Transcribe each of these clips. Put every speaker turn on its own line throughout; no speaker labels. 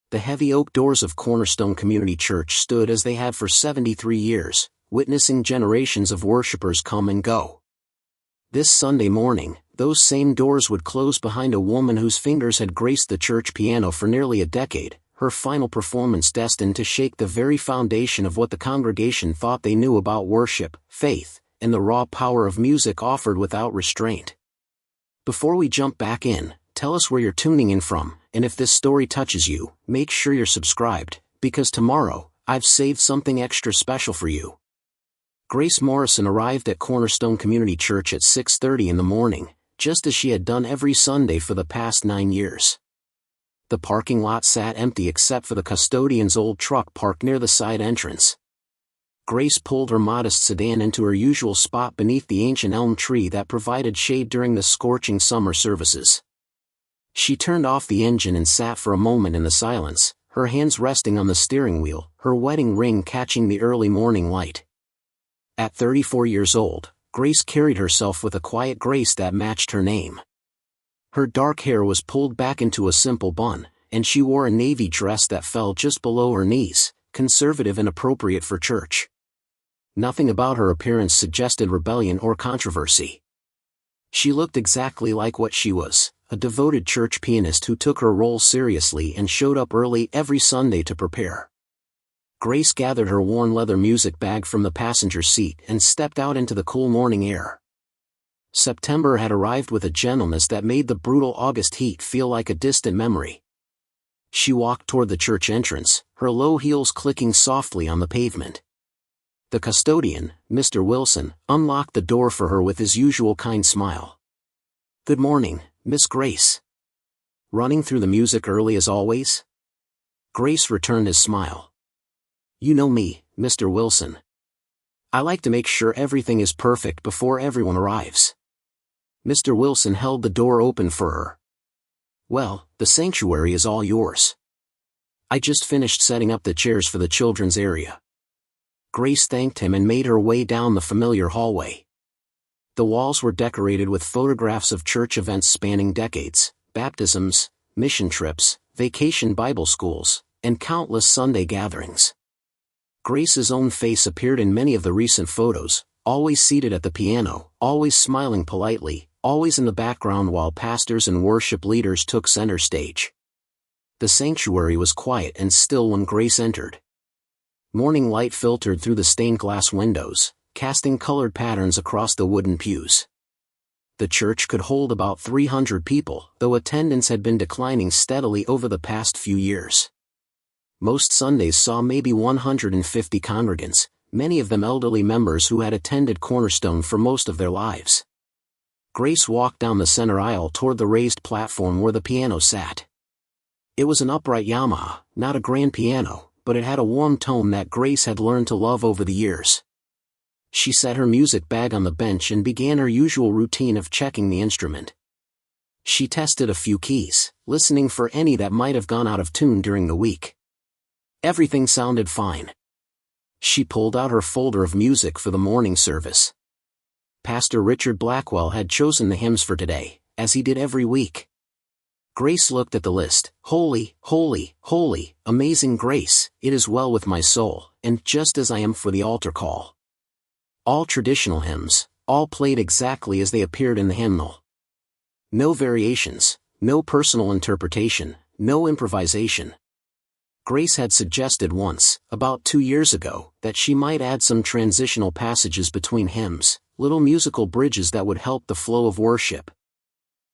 The heavy oak doors of Cornerstone Community Church stood as they had for 73 years, witnessing generations of worshipers come and go. This Sunday morning, those same doors would close behind a woman whose fingers had graced the church piano for nearly a decade, her final performance destined to shake the very foundation of what the congregation thought they knew about worship, faith, and the raw power of music offered without restraint. Before we jump back in, tell us where you're tuning in from, and if this story touches you, make sure you're subscribed, because tomorrow, I've saved something extra special for you. Grace Morrison arrived at Cornerstone Community Church at 6:30 in the morning, just as she had done every Sunday for the past 9 years. The parking lot sat empty except for the custodian's old truck parked near the side entrance. Grace pulled her modest sedan into her usual spot beneath the ancient elm tree that provided shade during the scorching summer services. She turned off the engine and sat for a moment in the silence, her hands resting on the steering wheel, her wedding ring catching the early morning light. At 34 years old, Grace carried herself with a quiet grace that matched her name. Her dark hair was pulled back into a simple bun, and she wore a navy dress that fell just below her knees, conservative and appropriate for church. Nothing about her appearance suggested rebellion or controversy. She looked exactly like what she was, a devoted church pianist who took her role seriously and showed up early every Sunday to prepare. Grace gathered her worn leather music bag from the passenger seat and stepped out into the cool morning air. September had arrived with a gentleness that made the brutal August heat feel like a distant memory. She walked toward the church entrance, her low heels clicking softly on the pavement. The custodian, Mr. Wilson, unlocked the door for her with his usual kind smile. "Good morning, Miss Grace. Running through the music early as always?" Grace returned his smile. "You know me, Mr. Wilson. I like to make sure everything is perfect before everyone arrives." Mr. Wilson held the door open for her. "Well, the sanctuary is all yours. I just finished setting up the chairs for the children's area." Grace thanked him and made her way down the familiar hallway. The walls were decorated with photographs of church events spanning decades, baptisms, mission trips, vacation Bible schools, and countless Sunday gatherings. Grace's own face appeared in many of the recent photos, always seated at the piano, always smiling politely, always in the background while pastors and worship leaders took center stage. The sanctuary was quiet and still when Grace entered. Morning light filtered through the stained glass windows, casting colored patterns across the wooden pews. The church could hold about 300 people, though attendance had been declining steadily over the past few years. Most Sundays saw maybe 150 congregants, many of them elderly members who had attended Cornerstone for most of their lives. Grace walked down the center aisle toward the raised platform where the piano sat. It was an upright Yamaha, not a grand piano, but it had a warm tone that Grace had learned to love over the years. She set her music bag on the bench and began her usual routine of checking the instrument. She tested a few keys, listening for any that might have gone out of tune during the week. Everything sounded fine. She pulled out her folder of music for the morning service. Pastor Richard Blackwell had chosen the hymns for today, as he did every week. Grace looked at the list. "Holy, holy, holy, amazing grace, it is well with my soul, and just as I am for the altar call." All traditional hymns, all played exactly as they appeared in the hymnal. No variations, no personal interpretation, no improvisation. Grace had suggested once, about 2 years ago, that she might add some transitional passages between hymns, little musical bridges that would help the flow of worship.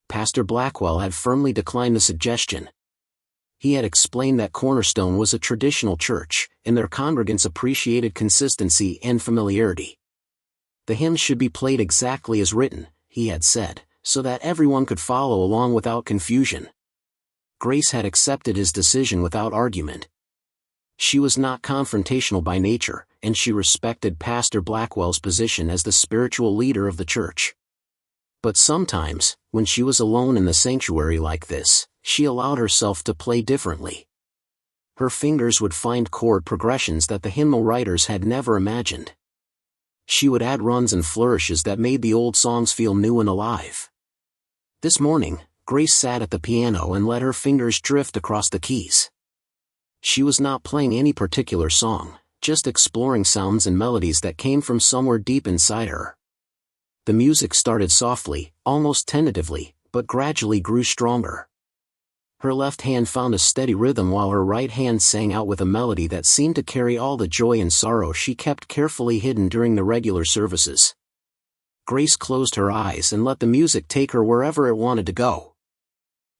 Pastor Blackwell had firmly declined the suggestion. He had explained that Cornerstone was a traditional church, and their congregants appreciated consistency and familiarity. The hymns should be played exactly as written, he had said, so that everyone could follow along without confusion. Grace had accepted his decision without argument. She was not confrontational by nature, and she respected Pastor Blackwell's position as the spiritual leader of the church. But sometimes, when she was alone in the sanctuary like this, she allowed herself to play differently. Her fingers would find chord progressions that the hymnal writers had never imagined. She would add runs and flourishes that made the old songs feel new and alive. This morning, Grace sat at the piano and let her fingers drift across the keys. She was not playing any particular song, just exploring sounds and melodies that came from somewhere deep inside her. The music started softly, almost tentatively, but gradually grew stronger. Her left hand found a steady rhythm while her right hand sang out with a melody that seemed to carry all the joy and sorrow she kept carefully hidden during the regular services. Grace closed her eyes and let the music take her wherever it wanted to go.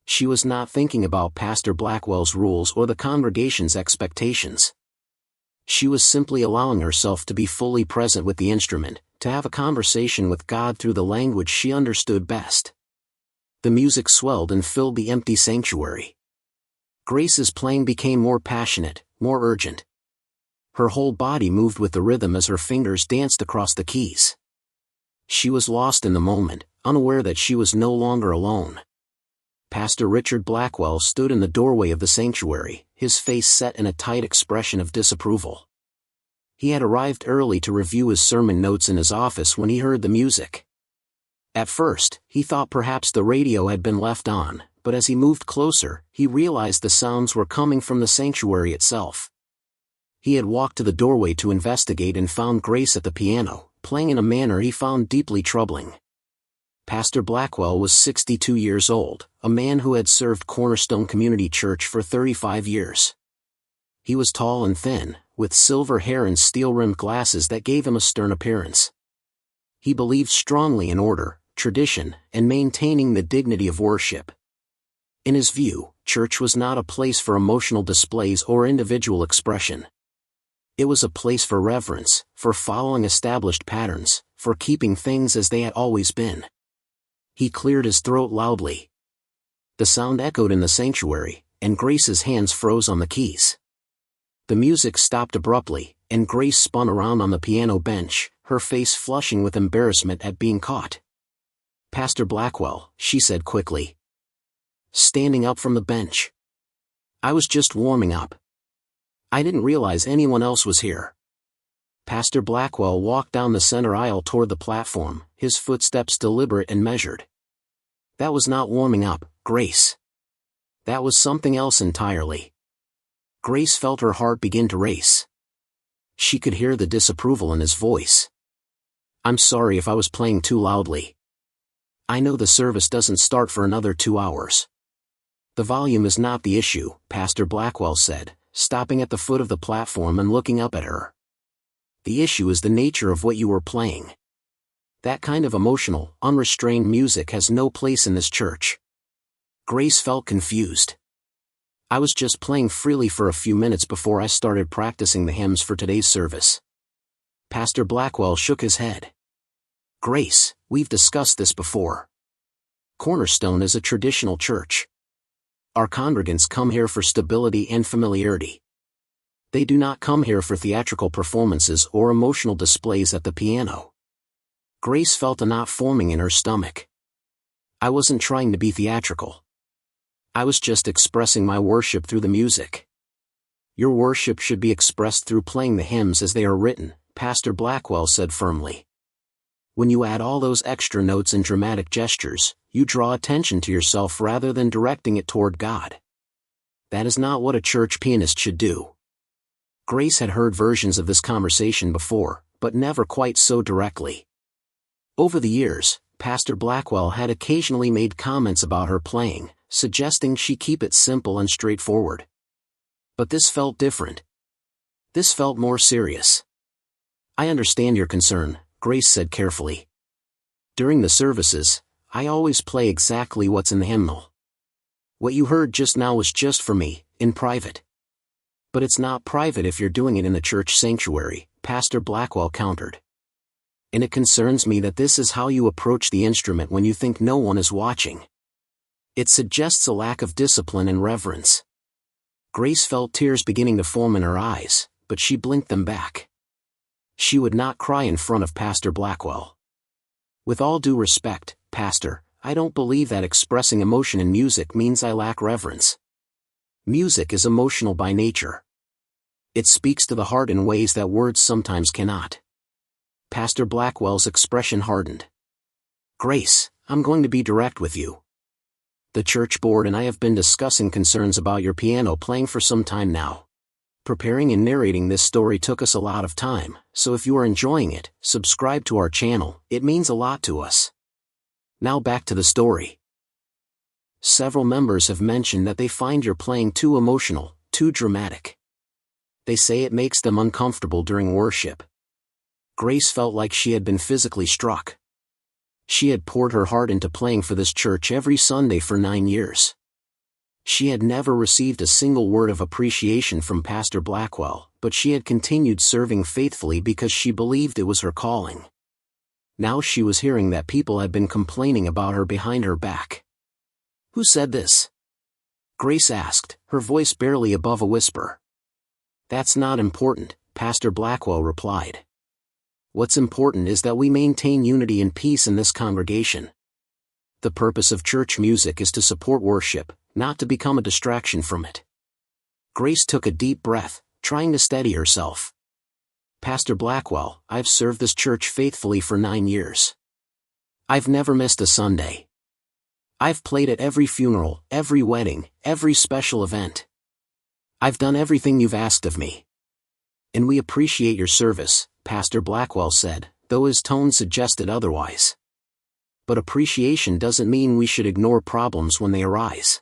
She was not thinking about Pastor Blackwell's rules or the congregation's expectations. She was simply allowing herself to be fully present with the instrument, to have a conversation with God through the language she understood best. The music swelled and filled the empty sanctuary. Grace's playing became more passionate, more urgent. Her whole body moved with the rhythm as her fingers danced across the keys. She was lost in the moment, unaware that she was no longer alone. Pastor Richard Blackwell stood in the doorway of the sanctuary, his face set in a tight expression of disapproval. He had arrived early to review his sermon notes in his office when he heard the music. At first, he thought perhaps the radio had been left on, but as he moved closer, he realized the sounds were coming from the sanctuary itself. He had walked to the doorway to investigate and found Grace at the piano, playing in a manner he found deeply troubling. Pastor Blackwell was 62 years old, a man who had served Cornerstone Community Church for 35 years. He was tall and thin, with silver hair and steel-rimmed glasses that gave him a stern appearance. He believed strongly in order, tradition, and maintaining the dignity of worship. In his view, church was not a place for emotional displays or individual expression. It was a place for reverence, for following established patterns, for keeping things as they had always been. He cleared his throat loudly. The sound echoed in the sanctuary, and Grace's hands froze on the keys. The music stopped abruptly, and Grace spun around on the piano bench, her face flushing with embarrassment at being caught. "Pastor Blackwell," she said quickly, standing up from the bench. "I was just warming up. I didn't realize anyone else was here." Pastor Blackwell walked down the center aisle toward the platform, his footsteps deliberate and measured. "That was not warming up, Grace. That was something else entirely." Grace felt her heart begin to race. She could hear the disapproval in his voice. "I'm sorry if I was playing too loudly. I know the service doesn't start for another 2 hours." "The volume is not the issue," Pastor Blackwell said, stopping at the foot of the platform and looking up at her. "The issue is the nature of what you were playing. That kind of emotional, unrestrained music has no place in this church." Grace felt confused. "I was just playing freely for a few minutes before I started practicing the hymns for today's service." Pastor Blackwell shook his head. "Grace, we've discussed this before. Cornerstone is a traditional church. Our congregants come here for stability and familiarity. They do not come here for theatrical performances or emotional displays at the piano." Grace felt a knot forming in her stomach. "I wasn't trying to be theatrical. I was just expressing my worship through the music." "Your worship should be expressed through playing the hymns as they are written," Pastor Blackwell said firmly. "When you add all those extra notes and dramatic gestures, you draw attention to yourself rather than directing it toward God. That is not what a church pianist should do." Grace had heard versions of this conversation before, but never quite so directly. Over the years, Pastor Blackwell had occasionally made comments about her playing, suggesting she keep it simple and straightforward. But this felt different. This felt more serious. "I understand your concern," Grace said carefully. "During the services, I always play exactly what's in the hymnal. What you heard just now was just for me, in private." "But it's not private if you're doing it in the church sanctuary," Pastor Blackwell countered. "And it concerns me that this is how you approach the instrument when you think no one is watching. It suggests a lack of discipline and reverence." Grace felt tears beginning to form in her eyes, but she blinked them back. She would not cry in front of Pastor Blackwell. "With all due respect, Pastor, I don't believe that expressing emotion in music means I lack reverence. Music is emotional by nature. It speaks to the heart in ways that words sometimes cannot." Pastor Blackwell's expression hardened. "Grace, I'm going to be direct with you. The church board and I have been discussing concerns about your piano playing for some time now. Preparing and narrating this story took us a lot of time, so if you are enjoying it, subscribe to our channel, it means a lot to us. Now back to the story. Several members have mentioned that they find your playing too emotional, too dramatic. They say it makes them uncomfortable during worship. Grace felt like she had been physically struck. She had poured her heart into playing for this church every Sunday for 9 years. She had never received a single word of appreciation from Pastor Blackwell, but she had continued serving faithfully because she believed it was her calling. Now she was hearing that people had been complaining about her behind her back. "Who said this?" Grace asked, her voice barely above a whisper. "That's not important," Pastor Blackwell replied. "What's important is that we maintain unity and peace in this congregation. The purpose of church music is to support worship, not to become a distraction from it." Grace took a deep breath, trying to steady herself. "Pastor Blackwell, I've served this church faithfully for 9 years. I've never missed a Sunday. I've played at every funeral, every wedding, every special event. I've done everything you've asked of me. And we appreciate your service," Pastor Blackwell said, though his tone suggested otherwise. "But appreciation doesn't mean we should ignore problems when they arise.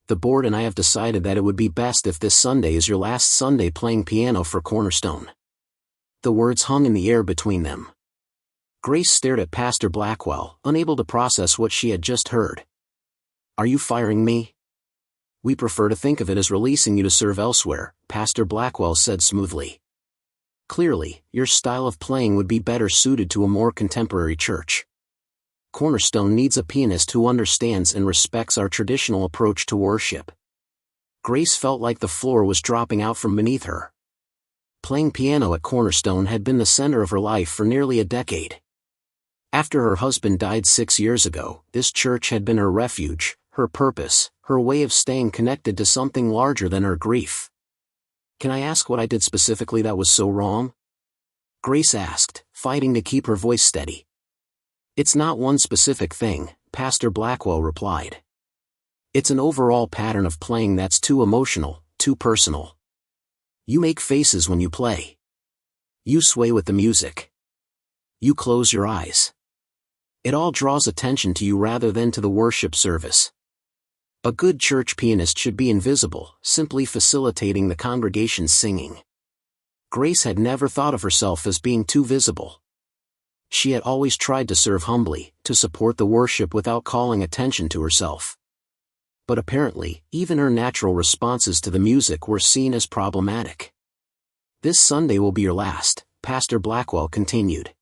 The board and I have decided that it would be best if this Sunday is your last Sunday playing piano for Cornerstone." The words hung in the air between them. Grace stared at Pastor Blackwell, unable to process what she had just heard. "Are you firing me?" "We prefer to think of it as releasing you to serve elsewhere," Pastor Blackwell said smoothly. "Clearly, your style of playing would be better suited to a more contemporary church. Cornerstone needs a pianist who understands and respects our traditional approach to worship." Grace felt like the floor was dropping out from beneath her. Playing piano at Cornerstone had been the center of her life for nearly a decade. After her husband died 6 years ago, this church had been her refuge, her purpose, her way of staying connected to something larger than her grief. "Can I ask what I did specifically that was so wrong?" Grace asked, fighting to keep her voice steady. "It's not one specific thing," Pastor Blackwell replied. "It's an overall pattern of playing that's too emotional, too personal. You make faces when you play. You sway with the music. You close your eyes. It all draws attention to you rather than to the worship service. A good church pianist should be invisible, simply facilitating the congregation's singing." Grace had never thought of herself as being too visible. She had always tried to serve humbly, to support the worship without calling attention to herself. But apparently, even her natural responses to the music were seen as problematic. "This Sunday will be your last," Pastor Blackwell continued.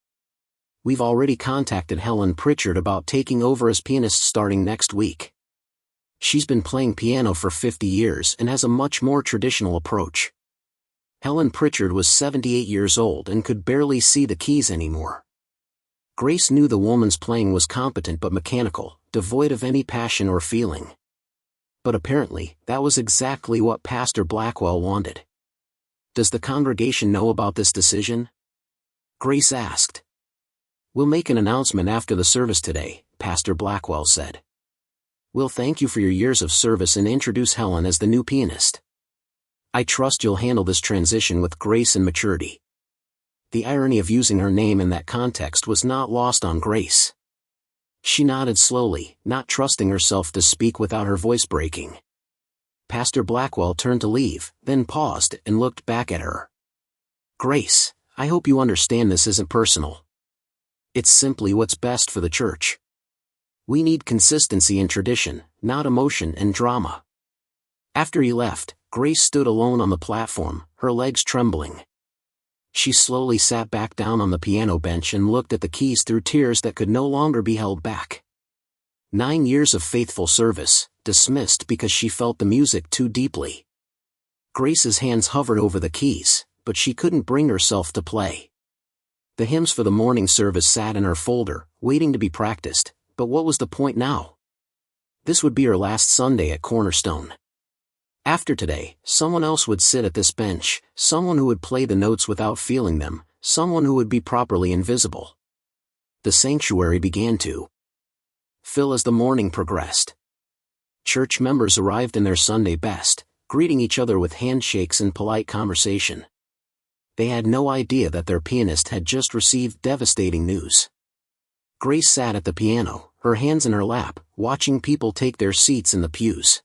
"We've already contacted Helen Pritchard about taking over as pianist starting next week. She's been playing piano for 50 years and has a much more traditional approach." Helen Pritchard was 78 years old and could barely see the keys anymore. Grace knew the woman's playing was competent but mechanical, devoid of any passion or feeling. But apparently, that was exactly what Pastor Blackwell wanted. "Does the congregation know about this decision?" Grace asked. "We'll make an announcement after the service today," Pastor Blackwell said. "We'll thank you for your years of service and introduce Helen as the new pianist. I trust you'll handle this transition with grace and maturity." The irony of using her name in that context was not lost on Grace. She nodded slowly, not trusting herself to speak without her voice breaking. Pastor Blackwell turned to leave, then paused and looked back at her. "Grace, I hope you understand this isn't personal. It's simply what's best for the church. We need consistency and tradition, not emotion and drama." After he left, Grace stood alone on the platform, her legs trembling. She slowly sat back down on the piano bench and looked at the keys through tears that could no longer be held back. 9 years of faithful service, dismissed because she felt the music too deeply. Grace's hands hovered over the keys, but she couldn't bring herself to play. The hymns for the morning service sat in her folder, waiting to be practiced, but what was the point now? This would be her last Sunday at Cornerstone. After today, someone else would sit at this bench, someone who would play the notes without feeling them, someone who would be properly invisible. The sanctuary began to fill as the morning progressed. Church members arrived in their Sunday best, greeting each other with handshakes and polite conversation. They had no idea that their pianist had just received devastating news. Grace sat at the piano, her hands in her lap, watching people take their seats in the pews.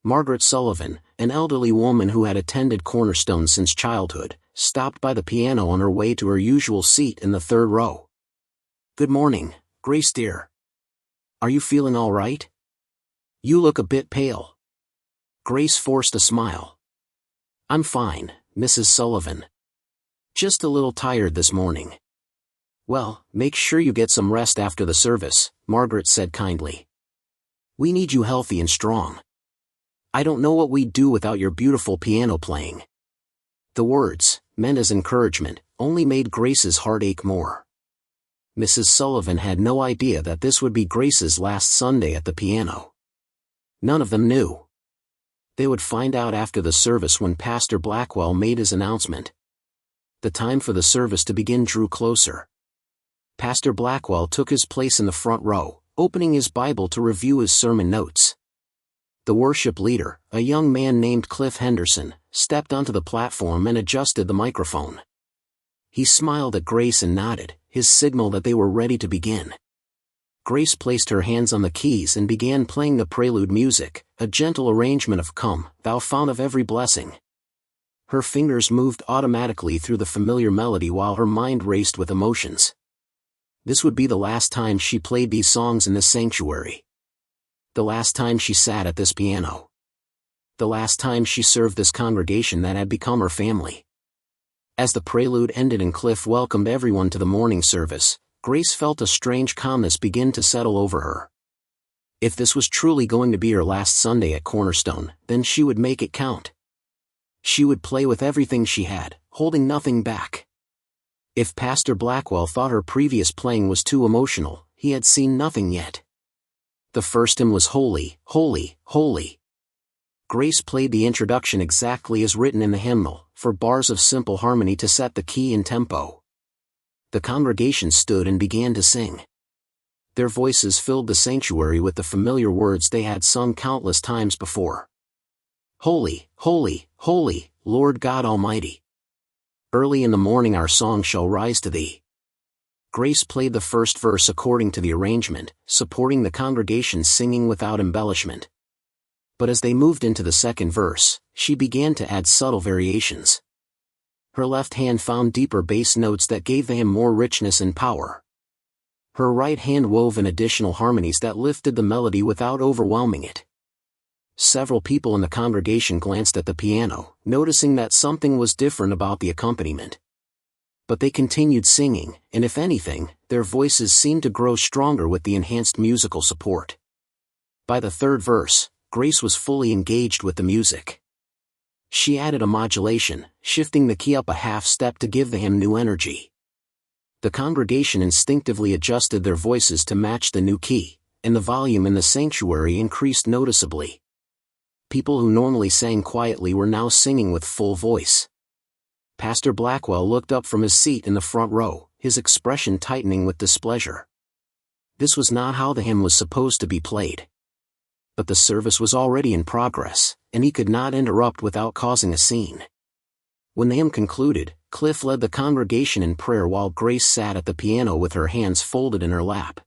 Margaret Sullivan, an elderly woman who had attended Cornerstone since childhood, stopped by the piano on her way to her usual seat in the third row. "Good morning, Grace dear. Are you feeling all right? You look a bit pale." Grace forced a smile. "I'm fine, Mrs. Sullivan. Just a little tired this morning." "Well, make sure you get some rest after the service," Margaret said kindly. "We need you healthy and strong. I don't know what we'd do without your beautiful piano playing." The words, meant as encouragement, only made Grace's heart ache more. Mrs. Sullivan had no idea that this would be Grace's last Sunday at the piano. None of them knew. They would find out after the service when Pastor Blackwell made his announcement. The time for the service to begin drew closer. Pastor Blackwell took his place in the front row, opening his Bible to review his sermon notes. The worship leader, a young man named Cliff Henderson, stepped onto the platform and adjusted the microphone. He smiled at Grace and nodded, his signal that they were ready to begin. Grace placed her hands on the keys and began playing the prelude music, a gentle arrangement of "Come, Thou Fount of Every Blessing." Her fingers moved automatically through the familiar melody while her mind raced with emotions. This would be the last time she played these songs in this sanctuary. The last time she sat at this piano. The last time she served this congregation that had become her family. As the prelude ended and Cliff welcomed everyone to the morning service, Grace felt a strange calmness begin to settle over her. If this was truly going to be her last Sunday at Cornerstone, then she would make it count. She would play with everything she had, holding nothing back. If Pastor Blackwell thought her previous playing was too emotional, he had seen nothing yet. The first hymn was Holy, Holy, Holy. Grace played the introduction exactly as written in the hymnal, for bars of simple harmony to set the key and tempo. The congregation stood and began to sing. Their voices filled the sanctuary with the familiar words they had sung countless times before. Holy, holy, holy, Lord God Almighty. Early in the morning our song shall rise to thee. Grace played the first verse according to the arrangement, supporting the congregation's singing without embellishment. But as they moved into the second verse, she began to add subtle variations. Her left hand found deeper bass notes that gave the hymn more richness and power. Her right hand wove in additional harmonies that lifted the melody without overwhelming it. Several people in the congregation glanced at the piano, noticing that something was different about the accompaniment. But they continued singing, and if anything, their voices seemed to grow stronger with the enhanced musical support. By the third verse, Grace was fully engaged with the music. She added a modulation, shifting the key up a half step to give the hymn new energy. The congregation instinctively adjusted their voices to match the new key, and the volume in the sanctuary increased noticeably. People who normally sang quietly were now singing with full voice. Pastor Blackwell looked up from his seat in the front row, his expression tightening with displeasure. This was not how the hymn was supposed to be played. But the service was already in progress, and he could not interrupt without causing a scene. When the hymn concluded, Cliff led the congregation in prayer while Grace sat at the piano with her hands folded in her lap.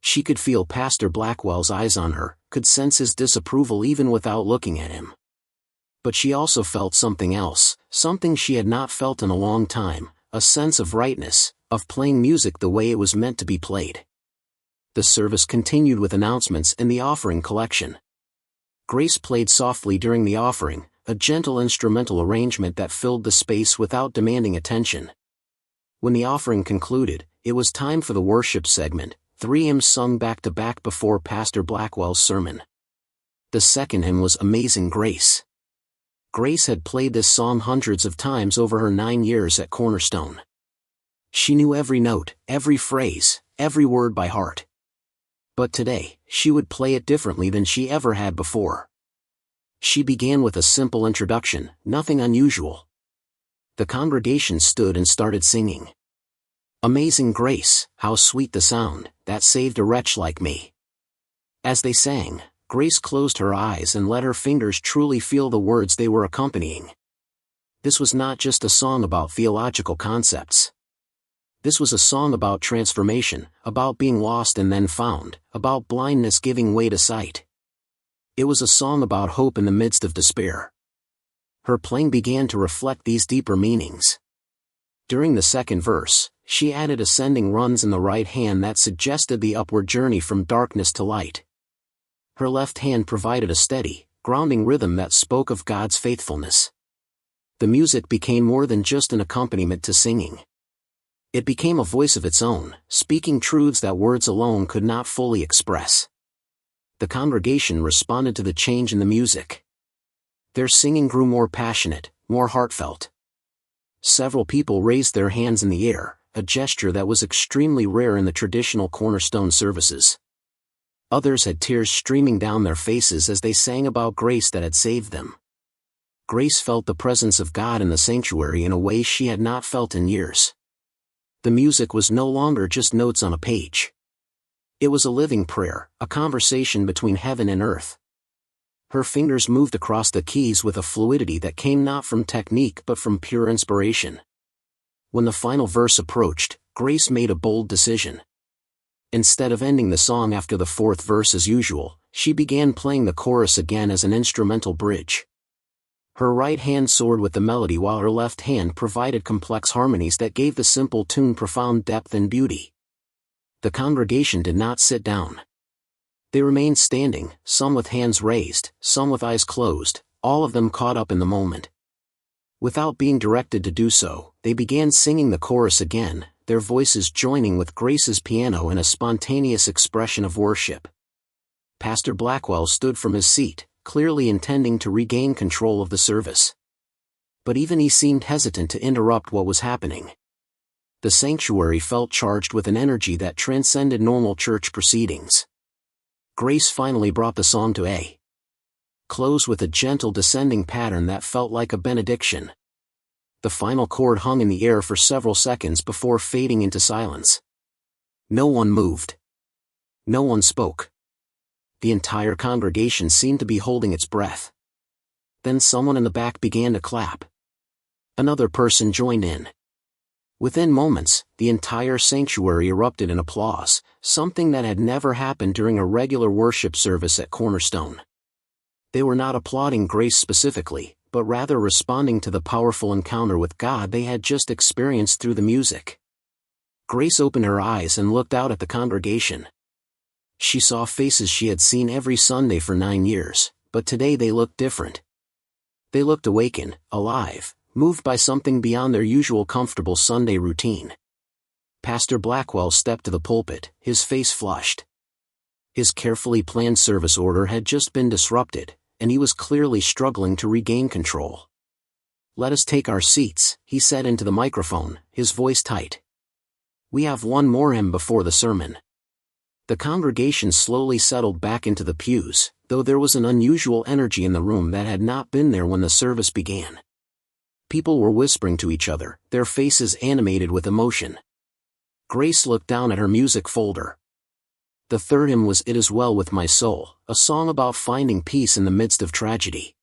She could feel Pastor Blackwell's eyes on her, could sense his disapproval even without looking at him. But she also felt something else, something she had not felt in a long time, a sense of rightness, of playing music the way it was meant to be played. The service continued with announcements and the offering collection. Grace played softly during the offering, a gentle instrumental arrangement that filled the space without demanding attention. When the offering concluded, it was time for the worship segment, 3 hymns sung back-to-back before Pastor Blackwell's sermon. The second hymn was Amazing Grace. Grace had played this song hundreds of times over her 9 years at Cornerstone. She knew every note, every phrase, every word by heart. But today, she would play it differently than she ever had before. She began with a simple introduction, nothing unusual. The congregation stood and started singing. Amazing grace, how sweet the sound, that saved a wretch like me. As they sang, Grace closed her eyes and let her fingers truly feel the words they were accompanying. This was not just a song about theological concepts. This was a song about transformation, about being lost and then found, about blindness giving way to sight. It was a song about hope in the midst of despair. Her playing began to reflect these deeper meanings. During the second verse, she added ascending runs in the right hand that suggested the upward journey from darkness to light. Her left hand provided a steady, grounding rhythm that spoke of God's faithfulness. The music became more than just an accompaniment to singing. It became a voice of its own, speaking truths that words alone could not fully express. The congregation responded to the change in the music. Their singing grew more passionate, more heartfelt. Several people raised their hands in the air, a gesture that was extremely rare in the traditional Cornerstone services. Others had tears streaming down their faces as they sang about grace that had saved them. Grace felt the presence of God in the sanctuary in a way she had not felt in years. The music was no longer just notes on a page. It was a living prayer, a conversation between heaven and earth. Her fingers moved across the keys with a fluidity that came not from technique but from pure inspiration. When the final verse approached, Grace made a bold decision. Instead of ending the song after the fourth verse as usual, she began playing the chorus again as an instrumental bridge. Her right hand soared with the melody while her left hand provided complex harmonies that gave the simple tune profound depth and beauty. The congregation did not sit down. They remained standing, some with hands raised, some with eyes closed, all of them caught up in the moment. Without being directed to do so, they began singing the chorus again, their voices joining with Grace's piano in a spontaneous expression of worship. Pastor Blackwell stood from his seat, clearly intending to regain control of the service. But even he seemed hesitant to interrupt what was happening. The sanctuary felt charged with an energy that transcended normal church proceedings. Grace finally brought the song to a close with a gentle descending pattern that felt like a benediction. The final chord hung in the air for several seconds before fading into silence. No one moved. No one spoke. The entire congregation seemed to be holding its breath. Then someone in the back began to clap. Another person joined in. Within moments, the entire sanctuary erupted in applause, something that had never happened during a regular worship service at Cornerstone. They were not applauding Grace specifically, but rather responding to the powerful encounter with God they had just experienced through the music. Grace opened her eyes and looked out at the congregation. She saw faces she had seen every Sunday for 9 years, but today they looked different. They looked awakened, alive, moved by something beyond their usual comfortable Sunday routine. Pastor Blackwell stepped to the pulpit, his face flushed. His carefully planned service order had just been disrupted, and he was clearly struggling to regain control. "Let us take our seats," he said into the microphone, his voice tight. "We have one more hymn before the sermon." The congregation slowly settled back into the pews, though there was an unusual energy in the room that had not been there when the service began. People were whispering to each other, their faces animated with emotion. Grace looked down at her music folder. The third hymn was "It Is Well With My Soul," a song about finding peace in the midst of tragedy.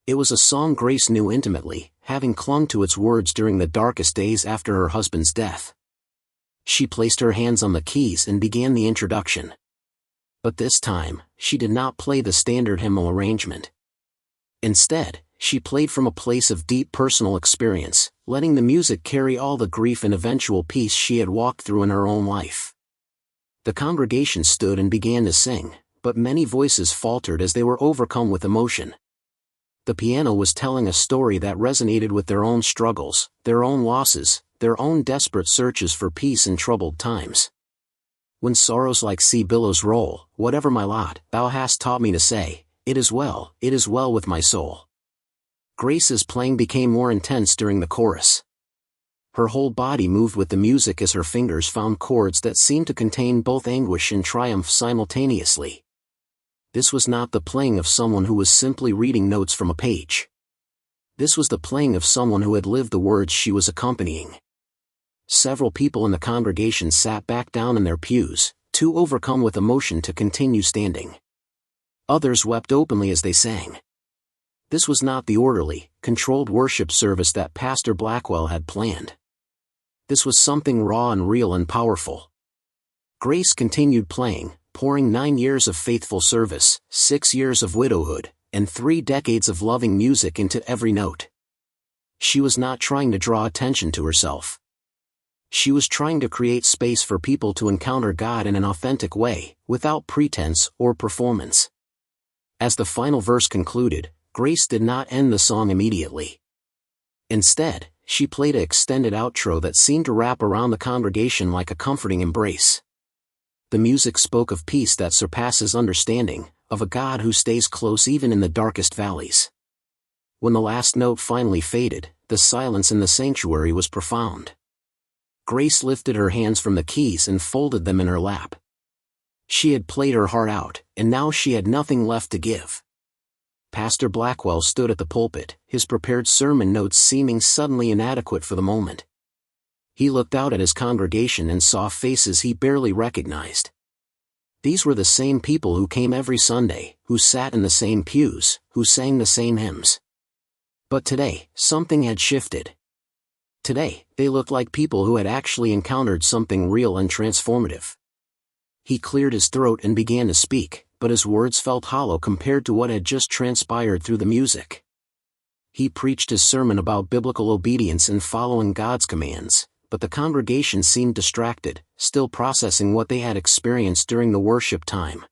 It was a song Grace knew intimately, having clung to its words during the darkest days after her husband's death. She placed her hands on the keys and began the introduction. But this time, she did not play the standard hymnal arrangement. Instead, she played from a place of deep personal experience, letting the music carry all the grief and eventual peace she had walked through in her own life. The congregation stood and began to sing, but many voices faltered as they were overcome with emotion. The piano was telling a story that resonated with their own struggles, their own losses, their own desperate searches for peace in troubled times. "When sorrows like sea billows roll, whatever my lot, thou hast taught me to say, it is well with my soul." Grace's playing became more intense during the chorus. Her whole body moved with the music as her fingers found chords that seemed to contain both anguish and triumph simultaneously. This was not the playing of someone who was simply reading notes from a page. This was the playing of someone who had lived the words she was accompanying. Several people in the congregation sat back down in their pews, too overcome with emotion to continue standing. Others wept openly as they sang. This was not the orderly, controlled worship service that Pastor Blackwell had planned. This was something raw and real and powerful. Grace continued playing, pouring 9 years of faithful service, 6 years of widowhood, and 3 decades of loving music into every note. She was not trying to draw attention to herself. She was trying to create space for people to encounter God in an authentic way, without pretense or performance. As the final verse concluded, Grace did not end the song immediately. Instead, she played an extended outro that seemed to wrap around the congregation like a comforting embrace. The music spoke of peace that surpasses understanding, of a God who stays close even in the darkest valleys. When the last note finally faded, the silence in the sanctuary was profound. Grace lifted her hands from the keys and folded them in her lap. She had played her heart out, and now she had nothing left to give. Pastor Blackwell stood at the pulpit, his prepared sermon notes seeming suddenly inadequate for the moment. He looked out at his congregation and saw faces he barely recognized. These were the same people who came every Sunday, who sat in the same pews, who sang the same hymns. But today, something had shifted. Today, they looked like people who had actually encountered something real and transformative. He cleared his throat and began to speak, but his words felt hollow compared to what had just transpired through the music. He preached his sermon about biblical obedience and following God's commands, but the congregation seemed distracted, still processing what they had experienced during the worship time.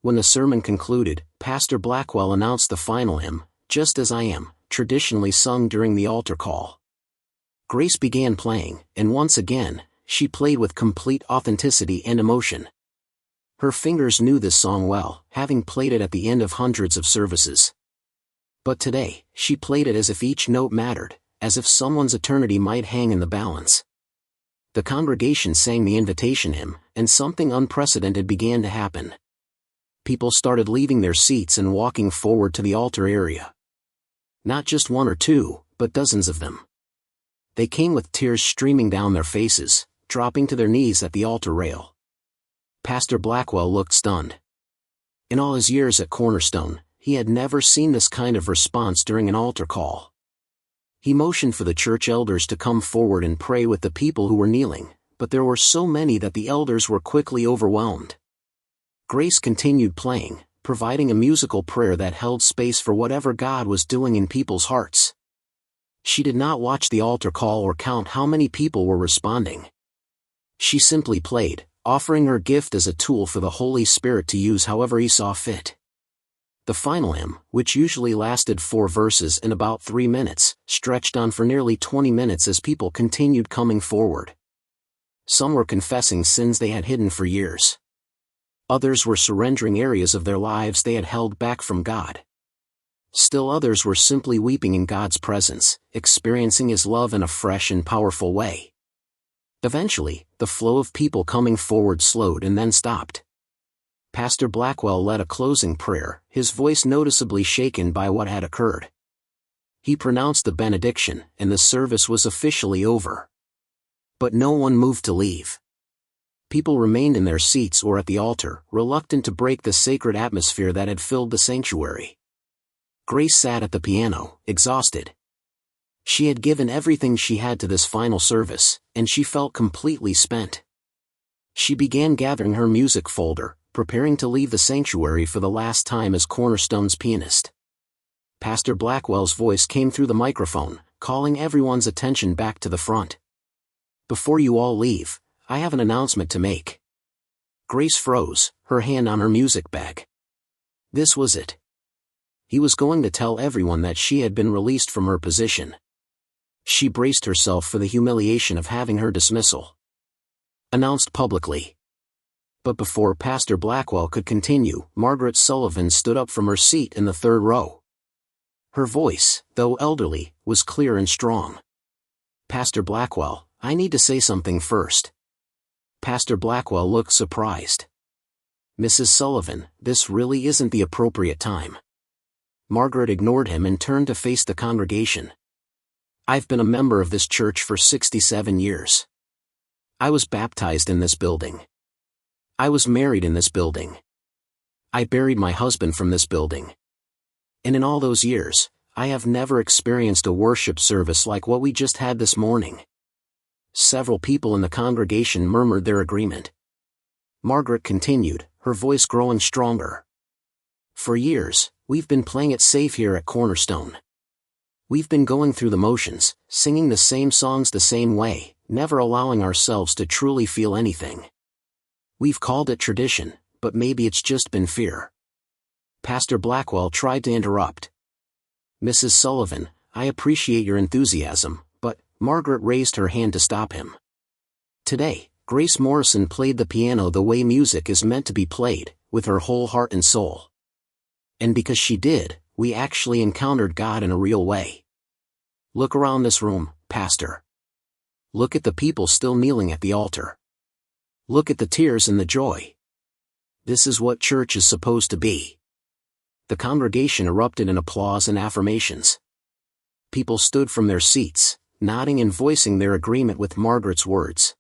When the sermon concluded, Pastor Blackwell announced the final hymn, "Just As I Am," traditionally sung during the altar call. Grace began playing, and once again, she played with complete authenticity and emotion. Her fingers knew this song well, having played it at the end of hundreds of services. But today, she played it as if each note mattered, as if someone's eternity might hang in the balance. The congregation sang the invitation hymn, and something unprecedented began to happen. People started leaving their seats and walking forward to the altar area. Not just one or two, but dozens of them. They came with tears streaming down their faces, dropping to their knees at the altar rail. Pastor Blackwell looked stunned. In all his years at Cornerstone, he had never seen this kind of response during an altar call. He motioned for the church elders to come forward and pray with the people who were kneeling, but there were so many that the elders were quickly overwhelmed. Grace continued playing, providing a musical prayer that held space for whatever God was doing in people's hearts. She did not watch the altar call or count how many people were responding. She simply played, offering her gift as a tool for the Holy Spirit to use however he saw fit. The final hymn, which usually lasted 4 verses in about 3 minutes, stretched on for nearly 20 minutes as people continued coming forward. Some were confessing sins they had hidden for years. Others were surrendering areas of their lives they had held back from God. Still others were simply weeping in God's presence, experiencing His love in a fresh and powerful way. Eventually, the flow of people coming forward slowed and then stopped. Pastor Blackwell led a closing prayer, his voice noticeably shaken by what had occurred. He pronounced the benediction, and the service was officially over. But no one moved to leave. People remained in their seats or at the altar, reluctant to break the sacred atmosphere that had filled the sanctuary. Grace sat at the piano, exhausted. She had given everything she had to this final service, and she felt completely spent. She began gathering her music folder, preparing to leave the sanctuary for the last time as Cornerstone's pianist. Pastor Blackwell's voice came through the microphone, calling everyone's attention back to the front. "Before you all leave, I have an announcement to make." Grace froze, her hand on her music bag. This was it. He was going to tell everyone that she had been released from her position. She braced herself for the humiliation of having her dismissal announced publicly. But before Pastor Blackwell could continue, Margaret Sullivan stood up from her seat in the 3rd row. Her voice, though elderly, was clear and strong. "Pastor Blackwell, I need to say something first." Pastor Blackwell looked surprised. "Mrs. Sullivan, this really isn't the appropriate time." Margaret ignored him and turned to face the congregation. "I've been a member of this church for 67 years. I was baptized in this building. I was married in this building. I buried my husband from this building. And in all those years, I have never experienced a worship service like what we just had this morning." Several people in the congregation murmured their agreement. Margaret continued, her voice growing stronger. "For years, we've been playing it safe here at Cornerstone. We've been going through the motions, singing the same songs the same way, never allowing ourselves to truly feel anything. We've called it tradition, but maybe it's just been fear." Pastor Blackwell tried to interrupt. "Mrs. Sullivan, I appreciate your enthusiasm, but," Margaret raised her hand to stop him. "Today, Grace Morrison played the piano the way music is meant to be played, with her whole heart and soul. And because she did, we actually encountered God in a real way. Look around this room, Pastor. Look at the people still kneeling at the altar. Look at the tears and the joy. This is what church is supposed to be." The congregation erupted in applause and affirmations. People stood from their seats, nodding and voicing their agreement with Margaret's words.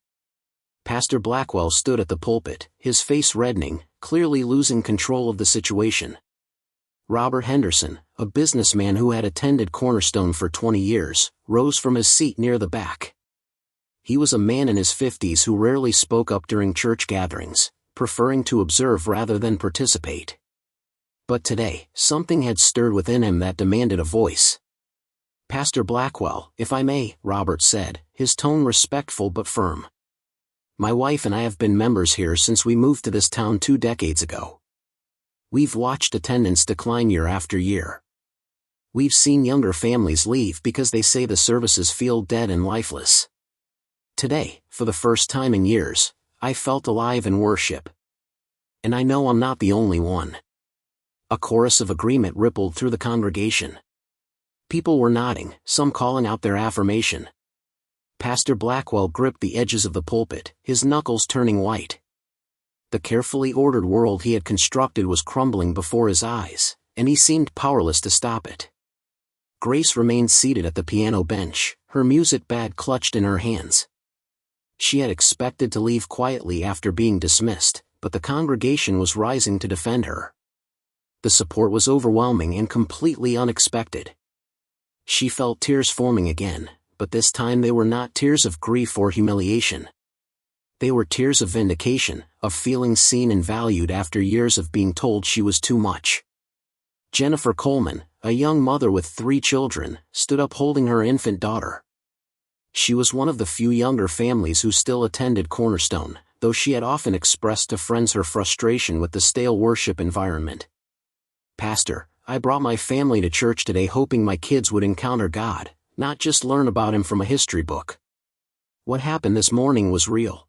Pastor Blackwell stood at the pulpit, his face reddening, clearly losing control of the situation. Robert Henderson, a businessman who had attended Cornerstone for 20 years, rose from his seat near the back. He was a man in his 50s who rarely spoke up during church gatherings, preferring to observe rather than participate. But today, something had stirred within him that demanded a voice. "Pastor Blackwell, if I may," Robert said, his tone respectful but firm. "My wife and I have been members here since we moved to this town 2 decades ago. We've watched attendance decline year after year. We've seen younger families leave because they say the services feel dead and lifeless. Today, for the first time in years, I felt alive in worship. And I know I'm not the only one." A chorus of agreement rippled through the congregation. People were nodding, some calling out their affirmation. Pastor Blackwell gripped the edges of the pulpit, his knuckles turning white. The carefully ordered world he had constructed was crumbling before his eyes, and he seemed powerless to stop it. Grace remained seated at the piano bench, her music bag clutched in her hands. She had expected to leave quietly after being dismissed, but the congregation was rising to defend her. The support was overwhelming and completely unexpected. She felt tears forming again, but this time they were not tears of grief or humiliation. They were tears of vindication, of feeling seen and valued after years of being told she was too much. Jennifer Coleman, a young mother with 3 children, stood up holding her infant daughter. She was one of the few younger families who still attended Cornerstone, though she had often expressed to friends her frustration with the stale worship environment. "Pastor, I brought my family to church today hoping my kids would encounter God, not just learn about Him from a history book. What happened this morning was real.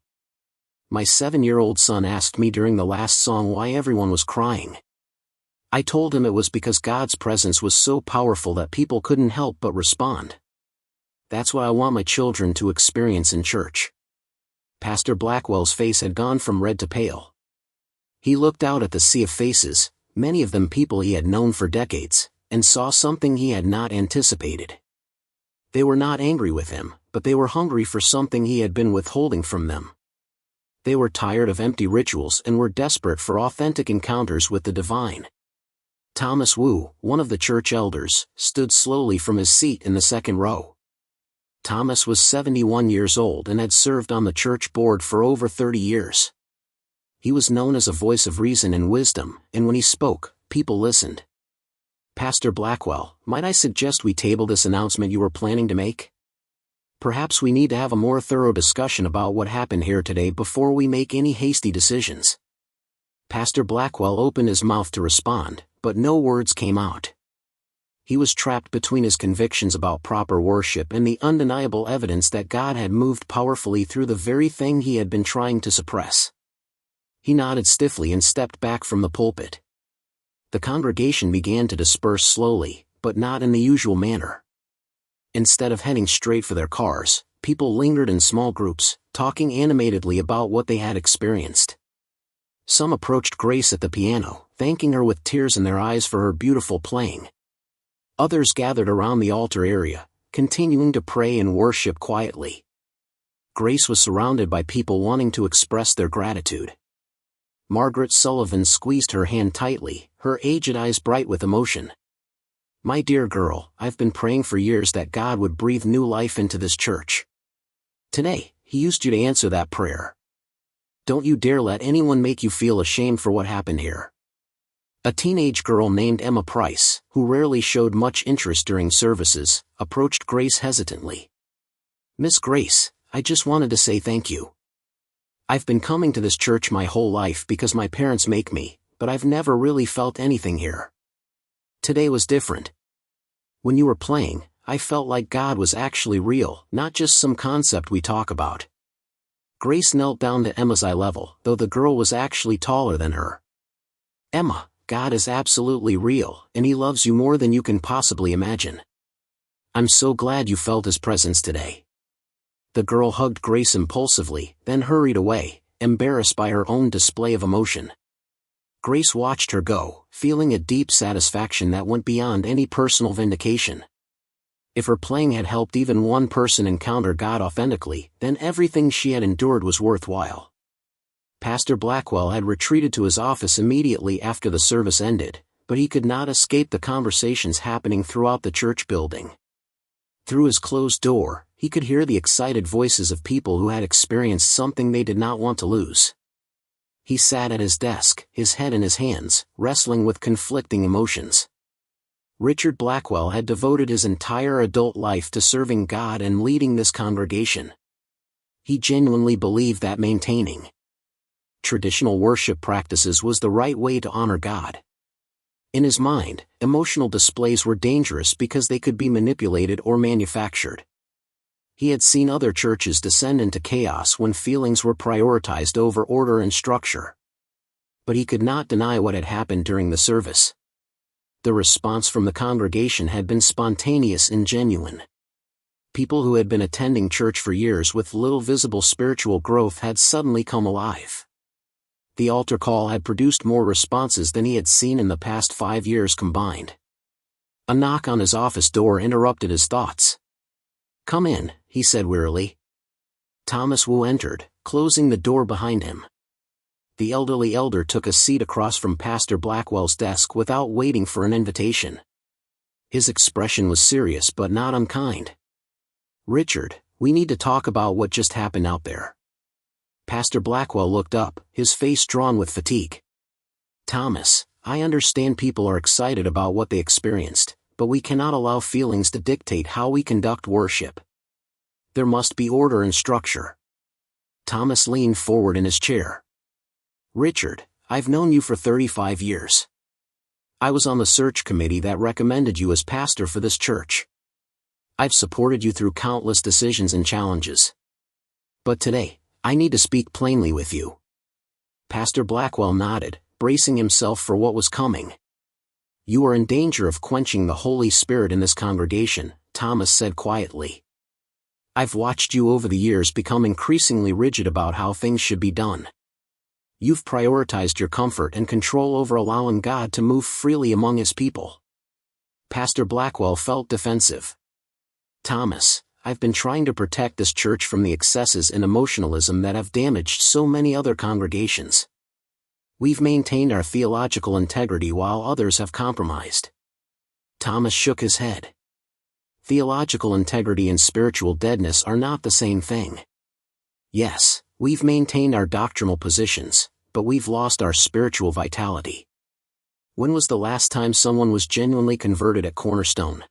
My 7-year-old son asked me during the last song why everyone was crying. I told him it was because God's presence was so powerful that people couldn't help but respond. That's what I want my children to experience in church." Pastor Blackwell's face had gone from red to pale. He looked out at the sea of faces, many of them people he had known for decades, and saw something he had not anticipated. They were not angry with him, but they were hungry for something he had been withholding from them. They were tired of empty rituals and were desperate for authentic encounters with the divine. Thomas Wu, one of the church elders, stood slowly from his seat in the second row. Thomas was 71 years old and had served on the church board for over 30 years. He was known as a voice of reason and wisdom, and when he spoke, people listened. "Pastor Blackwell, might I suggest we table this announcement you were planning to make? Perhaps we need to have a more thorough discussion about what happened here today before we make any hasty decisions." Pastor Blackwell opened his mouth to respond, but no words came out. He was trapped between his convictions about proper worship and the undeniable evidence that God had moved powerfully through the very thing he had been trying to suppress. He nodded stiffly and stepped back from the pulpit. The congregation began to disperse slowly, but not in the usual manner. Instead of heading straight for their cars, people lingered in small groups, talking animatedly about what they had experienced. Some approached Grace at the piano, thanking her with tears in their eyes for her beautiful playing. Others gathered around the altar area, continuing to pray and worship quietly. Grace was surrounded by people wanting to express their gratitude. Margaret Sullivan squeezed her hand tightly, her aged eyes bright with emotion. "My dear girl, I've been praying for years that God would breathe new life into this church. Today, He used you to answer that prayer. Don't you dare let anyone make you feel ashamed for what happened here." A teenage girl named Emma Price, who rarely showed much interest during services, approached Grace hesitantly. "Miss Grace, I just wanted to say thank you. I've been coming to this church my whole life because my parents make me, but I've never really felt anything here. Today was different. When you were playing, I felt like God was actually real, not just some concept we talk about." Grace knelt down to Emma's eye level, though the girl was actually taller than her. "Emma, God is absolutely real, and He loves you more than you can possibly imagine. I'm so glad you felt His presence today." The girl hugged Grace impulsively, then hurried away, embarrassed by her own display of emotion. Grace watched her go, feeling a deep satisfaction that went beyond any personal vindication. If her playing had helped even one person encounter God authentically, then everything she had endured was worthwhile. Pastor Blackwell had retreated to his office immediately after the service ended, but he could not escape the conversations happening throughout the church building. Through his closed door, he could hear the excited voices of people who had experienced something they did not want to lose. He sat at his desk, his head in his hands, wrestling with conflicting emotions. Richard Blackwell had devoted his entire adult life to serving God and leading this congregation. He genuinely believed that maintaining traditional worship practices was the right way to honor God. In his mind, emotional displays were dangerous because they could be manipulated or manufactured. He had seen other churches descend into chaos when feelings were prioritized over order and structure. But he could not deny what had happened during the service. The response from the congregation had been spontaneous and genuine. People who had been attending church for years with little visible spiritual growth had suddenly come alive. The altar call had produced more responses than he had seen in the past 5 years combined. A knock on his office door interrupted his thoughts. "Come in," he said wearily. Thomas Wu entered, closing the door behind him. The elderly elder took a seat across from Pastor Blackwell's desk without waiting for an invitation. His expression was serious but not unkind. "Richard, we need to talk about what just happened out there." Pastor Blackwell looked up, his face drawn with fatigue. "Thomas, I understand people are excited about what they experienced, but we cannot allow feelings to dictate how we conduct worship. There must be order and structure." Thomas leaned forward in his chair. "Richard, I've known you for 35 years. I was on the search committee that recommended you as pastor for this church. I've supported you through countless decisions and challenges. But today, I need to speak plainly with you." Pastor Blackwell nodded, bracing himself for what was coming. "You are in danger of quenching the Holy Spirit in this congregation," Thomas said quietly. "I've watched you over the years become increasingly rigid about how things should be done. You've prioritized your comfort and control over allowing God to move freely among His people." Pastor Blackwell felt defensive. "Thomas, I've been trying to protect this church from the excesses and emotionalism that have damaged so many other congregations. We've maintained our theological integrity while others have compromised." Thomas shook his head. "Theological integrity and spiritual deadness are not the same thing. Yes, we've maintained our doctrinal positions, but we've lost our spiritual vitality. When was the last time someone was genuinely converted at Cornerstone?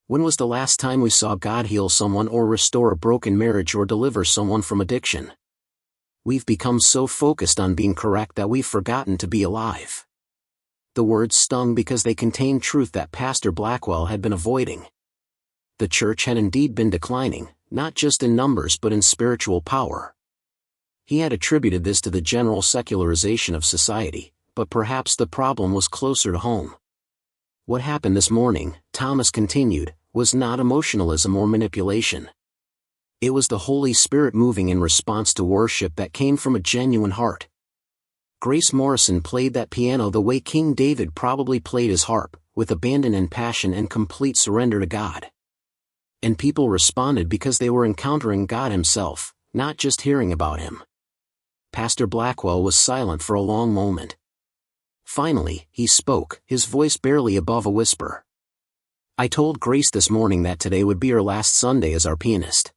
When was the last time we saw God heal someone or restore a broken marriage or deliver someone from addiction? We've become so focused on being correct that we've forgotten to be alive." The words stung because they contained truth that Pastor Blackwell had been avoiding. The church had indeed been declining, not just in numbers but in spiritual power. He had attributed this to the general secularization of society, but perhaps the problem was closer to home. "What happened this morning," Thomas continued, "was not emotionalism or manipulation. It was the Holy Spirit moving in response to worship that came from a genuine heart. Grace Morrison played that piano the way King David probably played his harp, with abandon and passion and complete surrender to God. And people responded because they were encountering God Himself, not just hearing about Him. Pastor Blackwell was silent for a long moment. Finally, he spoke, his voice barely above a whisper. "I told Grace this morning that today would be her last Sunday as our pianist.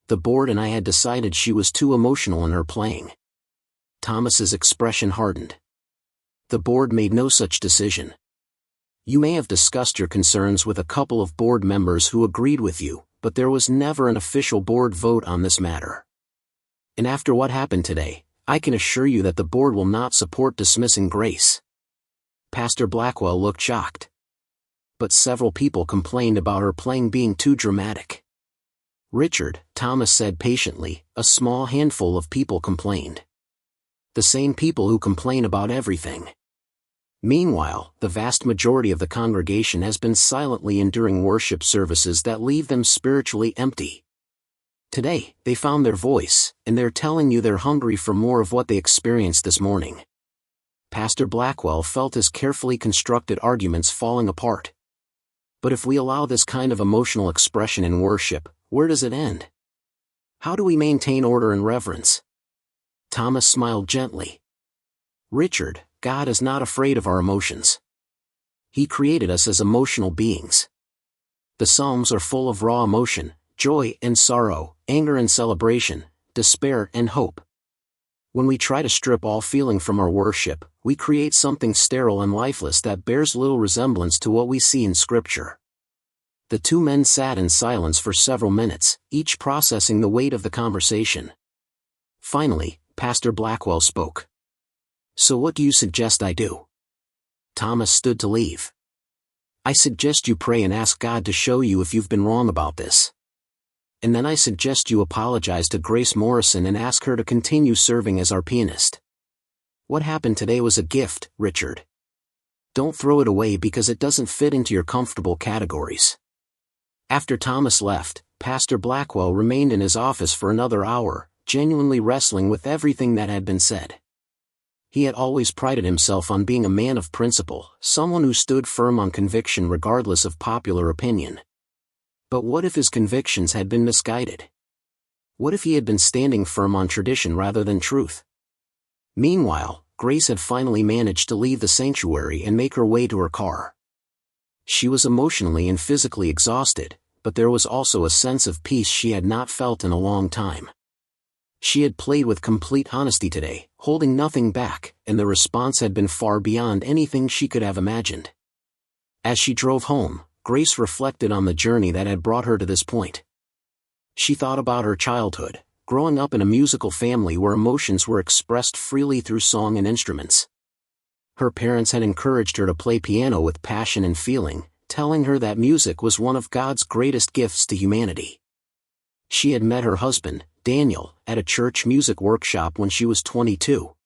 The board and I had decided she was too emotional in her playing." Thomas's expression hardened. "The board made no such decision. You may have discussed your concerns with a couple of board members who agreed with you, but there was never an official board vote on this matter. And after what happened today, I can assure you that the board will not support dismissing Grace." Pastor Blackwell looked shocked. "But several people complained about her playing being too dramatic." "Richard," Thomas said patiently, "a small handful of people complained. The same people who complain about everything. Meanwhile, the vast majority of the congregation has been silently enduring worship services that leave them spiritually empty. Today, they found their voice, and they're telling you they're hungry for more of what they experienced this morning." Pastor Blackwell felt his carefully constructed arguments falling apart. But if we allow this kind of emotional expression in worship, where does it end? How do we maintain order and reverence? Thomas smiled gently. "Richard, God is not afraid of our emotions. He created us as emotional beings. The Psalms are full of raw emotion, joy and sorrow, anger and celebration, despair and hope. When we try to strip all feeling from our worship, we create something sterile and lifeless that bears little resemblance to what we see in Scripture." The two men sat in silence for several minutes, each processing the weight of the conversation. Finally, Pastor Blackwell spoke. "So what do you suggest I do?" Thomas stood to leave. "I suggest you pray and ask God to show you if you've been wrong about this. And then I suggest you apologize to Grace Morrison and ask her to continue serving as our pianist. What happened today was a gift, Richard. Don't throw it away because it doesn't fit into your comfortable categories." After Thomas left, Pastor Blackwell remained in his office for another hour, genuinely wrestling with everything that had been said. He had always prided himself on being a man of principle, someone who stood firm on conviction regardless of popular opinion. But what if his convictions had been misguided? What if he had been standing firm on tradition rather than truth? Meanwhile, Grace had finally managed to leave the sanctuary and make her way to her car. She was emotionally and physically exhausted, but there was also a sense of peace she had not felt in a long time. She had played with complete honesty today, holding nothing back, and the response had been far beyond anything she could have imagined. As she drove home, Grace reflected on the journey that had brought her to this point. She thought about her childhood, growing up in a musical family where emotions were expressed freely through song and instruments. Her parents had encouraged her to play piano with passion and feeling, telling her that music was one of God's greatest gifts to humanity. She had met her husband, Daniel, at a church music workshop when she was 22.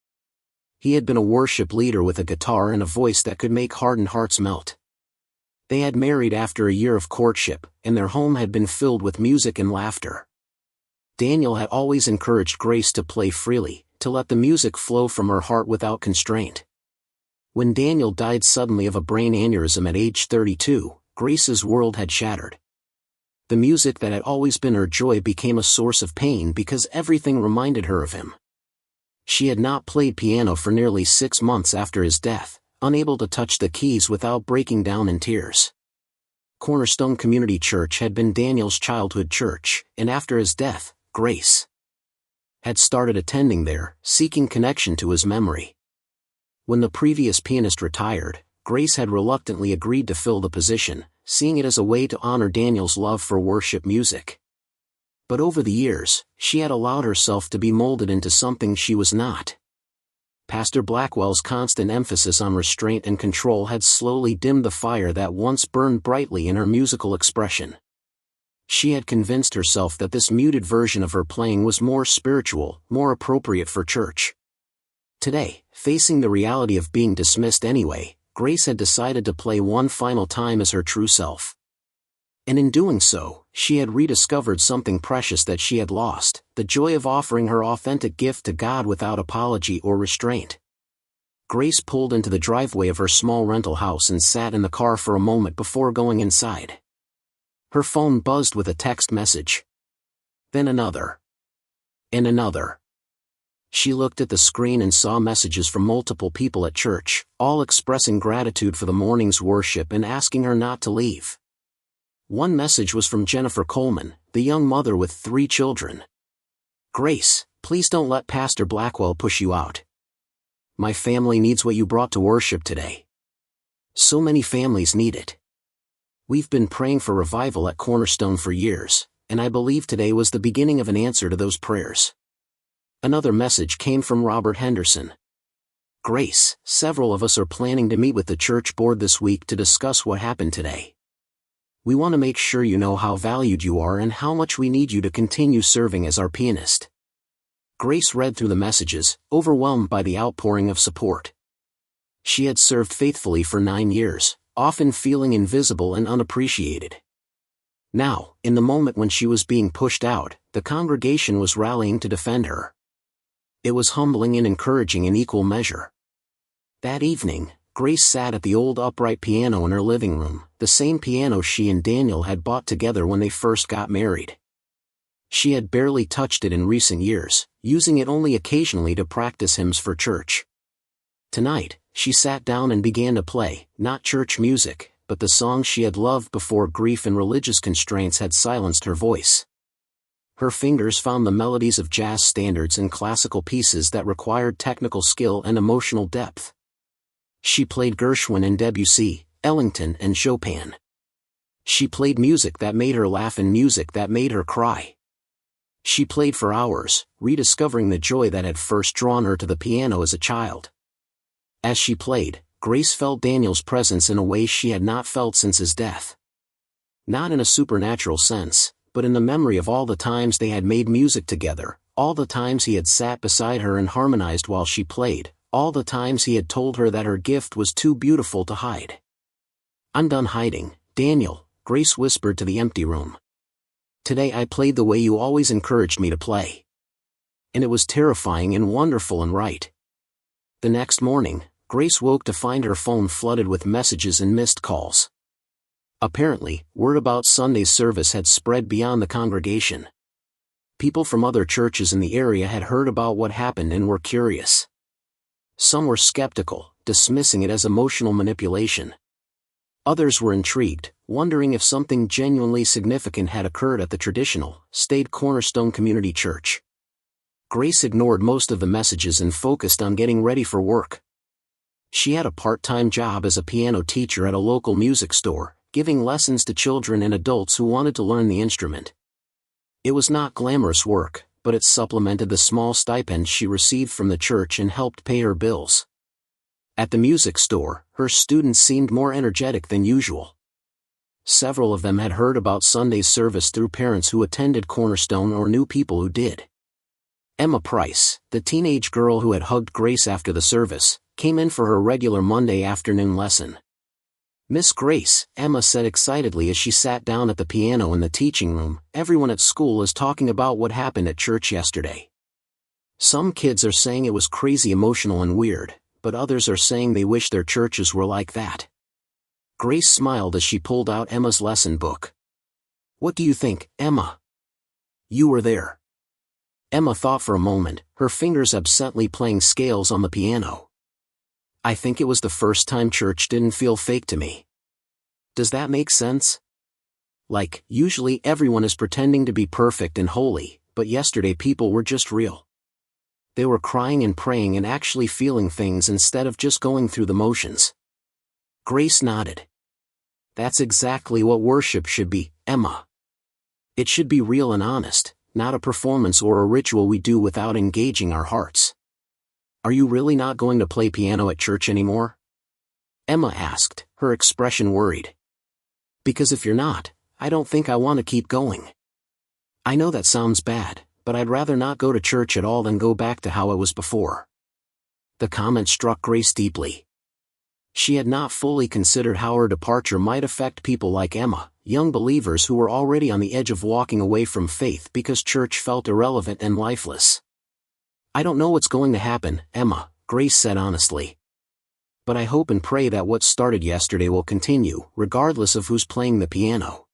He had been a worship leader with a guitar and a voice that could make hardened hearts melt. They had married after a year of courtship, and their home had been filled with music and laughter. Daniel had always encouraged Grace to play freely, to let the music flow from her heart without constraint. When Daniel died suddenly of a brain aneurysm at age 32, Grace's world had shattered. The music that had always been her joy became a source of pain because everything reminded her of him. She had not played piano for nearly 6 months after his death, unable to touch the keys without breaking down in tears. Cornerstone Community Church had been Daniel's childhood church, and after his death, Grace had started attending there, seeking connection to his memory. When the previous pianist retired, Grace had reluctantly agreed to fill the position, seeing it as a way to honor Daniel's love for worship music. But over the years, she had allowed herself to be molded into something she was not. Pastor Blackwell's constant emphasis on restraint and control had slowly dimmed the fire that once burned brightly in her musical expression. She had convinced herself that this muted version of her playing was more spiritual, more appropriate for church. Today, facing the reality of being dismissed anyway, Grace had decided to play one final time as her true self. And in doing so, she had rediscovered something precious that she had lost, the joy of offering her authentic gift to God without apology or restraint. Grace pulled into the driveway of her small rental house and sat in the car for a moment before going inside. Her phone buzzed with a text message. Then another. And another. She looked at the screen and saw messages from multiple people at church, all expressing gratitude for the morning's worship and asking her not to leave. One message was from Jennifer Coleman, the young mother with 3 children. "Grace, please don't let Pastor Blackwell push you out. My family needs what you brought to worship today. So many families need it. We've been praying for revival at Cornerstone for years, and I believe today was the beginning of an answer to those prayers." Another message came from Robert Henderson. "Grace, several of us are planning to meet with the church board this week to discuss what happened today. We want to make sure you know how valued you are and how much we need you to continue serving as our pianist." Grace read through the messages, overwhelmed by the outpouring of support. She had served faithfully for 9 years, often feeling invisible and unappreciated. Now, in the moment when she was being pushed out, the congregation was rallying to defend her. It was humbling and encouraging in equal measure. That evening, Grace sat at the old upright piano in her living room, the same piano she and Daniel had bought together when they first got married. She had barely touched it in recent years, using it only occasionally to practice hymns for church. Tonight, she sat down and began to play, not church music, but the songs she had loved before grief and religious constraints had silenced her voice. Her fingers found the melodies of jazz standards and classical pieces that required technical skill and emotional depth. She played Gershwin and Debussy, Ellington and Chopin. She played music that made her laugh and music that made her cry. She played for hours, rediscovering the joy that had first drawn her to the piano as a child. As she played, Grace felt Daniel's presence in a way she had not felt since his death. Not in a supernatural sense, but in the memory of all the times they had made music together, all the times he had sat beside her and harmonized while she played, all the times he had told her that her gift was too beautiful to hide. "I'm done hiding, Daniel," Grace whispered to the empty room. "Today I played the way you always encouraged me to play. And it was terrifying and wonderful and right." The next morning, Grace woke to find her phone flooded with messages and missed calls. Apparently, word about Sunday's service had spread beyond the congregation. People from other churches in the area had heard about what happened and were curious. Some were skeptical, dismissing it as emotional manipulation. Others were intrigued, wondering if something genuinely significant had occurred at the traditional, staid Cornerstone Community Church. Grace ignored most of the messages and focused on getting ready for work. She had a part-time job as a piano teacher at a local music store, giving lessons to children and adults who wanted to learn the instrument. It was not glamorous work, but it supplemented the small stipend she received from the church and helped pay her bills. At the music store, her students seemed more energetic than usual. Several of them had heard about Sunday's service through parents who attended Cornerstone or knew people who did. Emma Price, the teenage girl who had hugged Grace after the service, came in for her regular Monday afternoon lesson. "Miss Grace," Emma said excitedly as she sat down at the piano in the teaching room, "everyone at school is talking about what happened at church yesterday. Some kids are saying it was crazy emotional and weird, but others are saying they wish their churches were like that." Grace smiled as she pulled out Emma's lesson book. "What do you think, Emma? You were there." Emma thought for a moment, her fingers absently playing scales on the piano. "I think it was the first time church didn't feel fake to me. Does that make sense? Like, usually everyone is pretending to be perfect and holy, but yesterday people were just real. They were crying and praying and actually feeling things instead of just going through the motions." Grace nodded. "That's exactly what worship should be, Emma. It should be real and honest, not a performance or a ritual we do without engaging our hearts." "Are you really not going to play piano at church anymore?" Emma asked, her expression worried. "Because if you're not, I don't think I want to keep going. I know that sounds bad, but I'd rather not go to church at all than go back to how it was before." The comment struck Grace deeply. She had not fully considered how her departure might affect people like Emma, young believers who were already on the edge of walking away from faith because church felt irrelevant and lifeless. "I don't know what's going to happen, Emma," Grace said honestly. "But I hope and pray that what started yesterday will continue, regardless of who's playing the piano."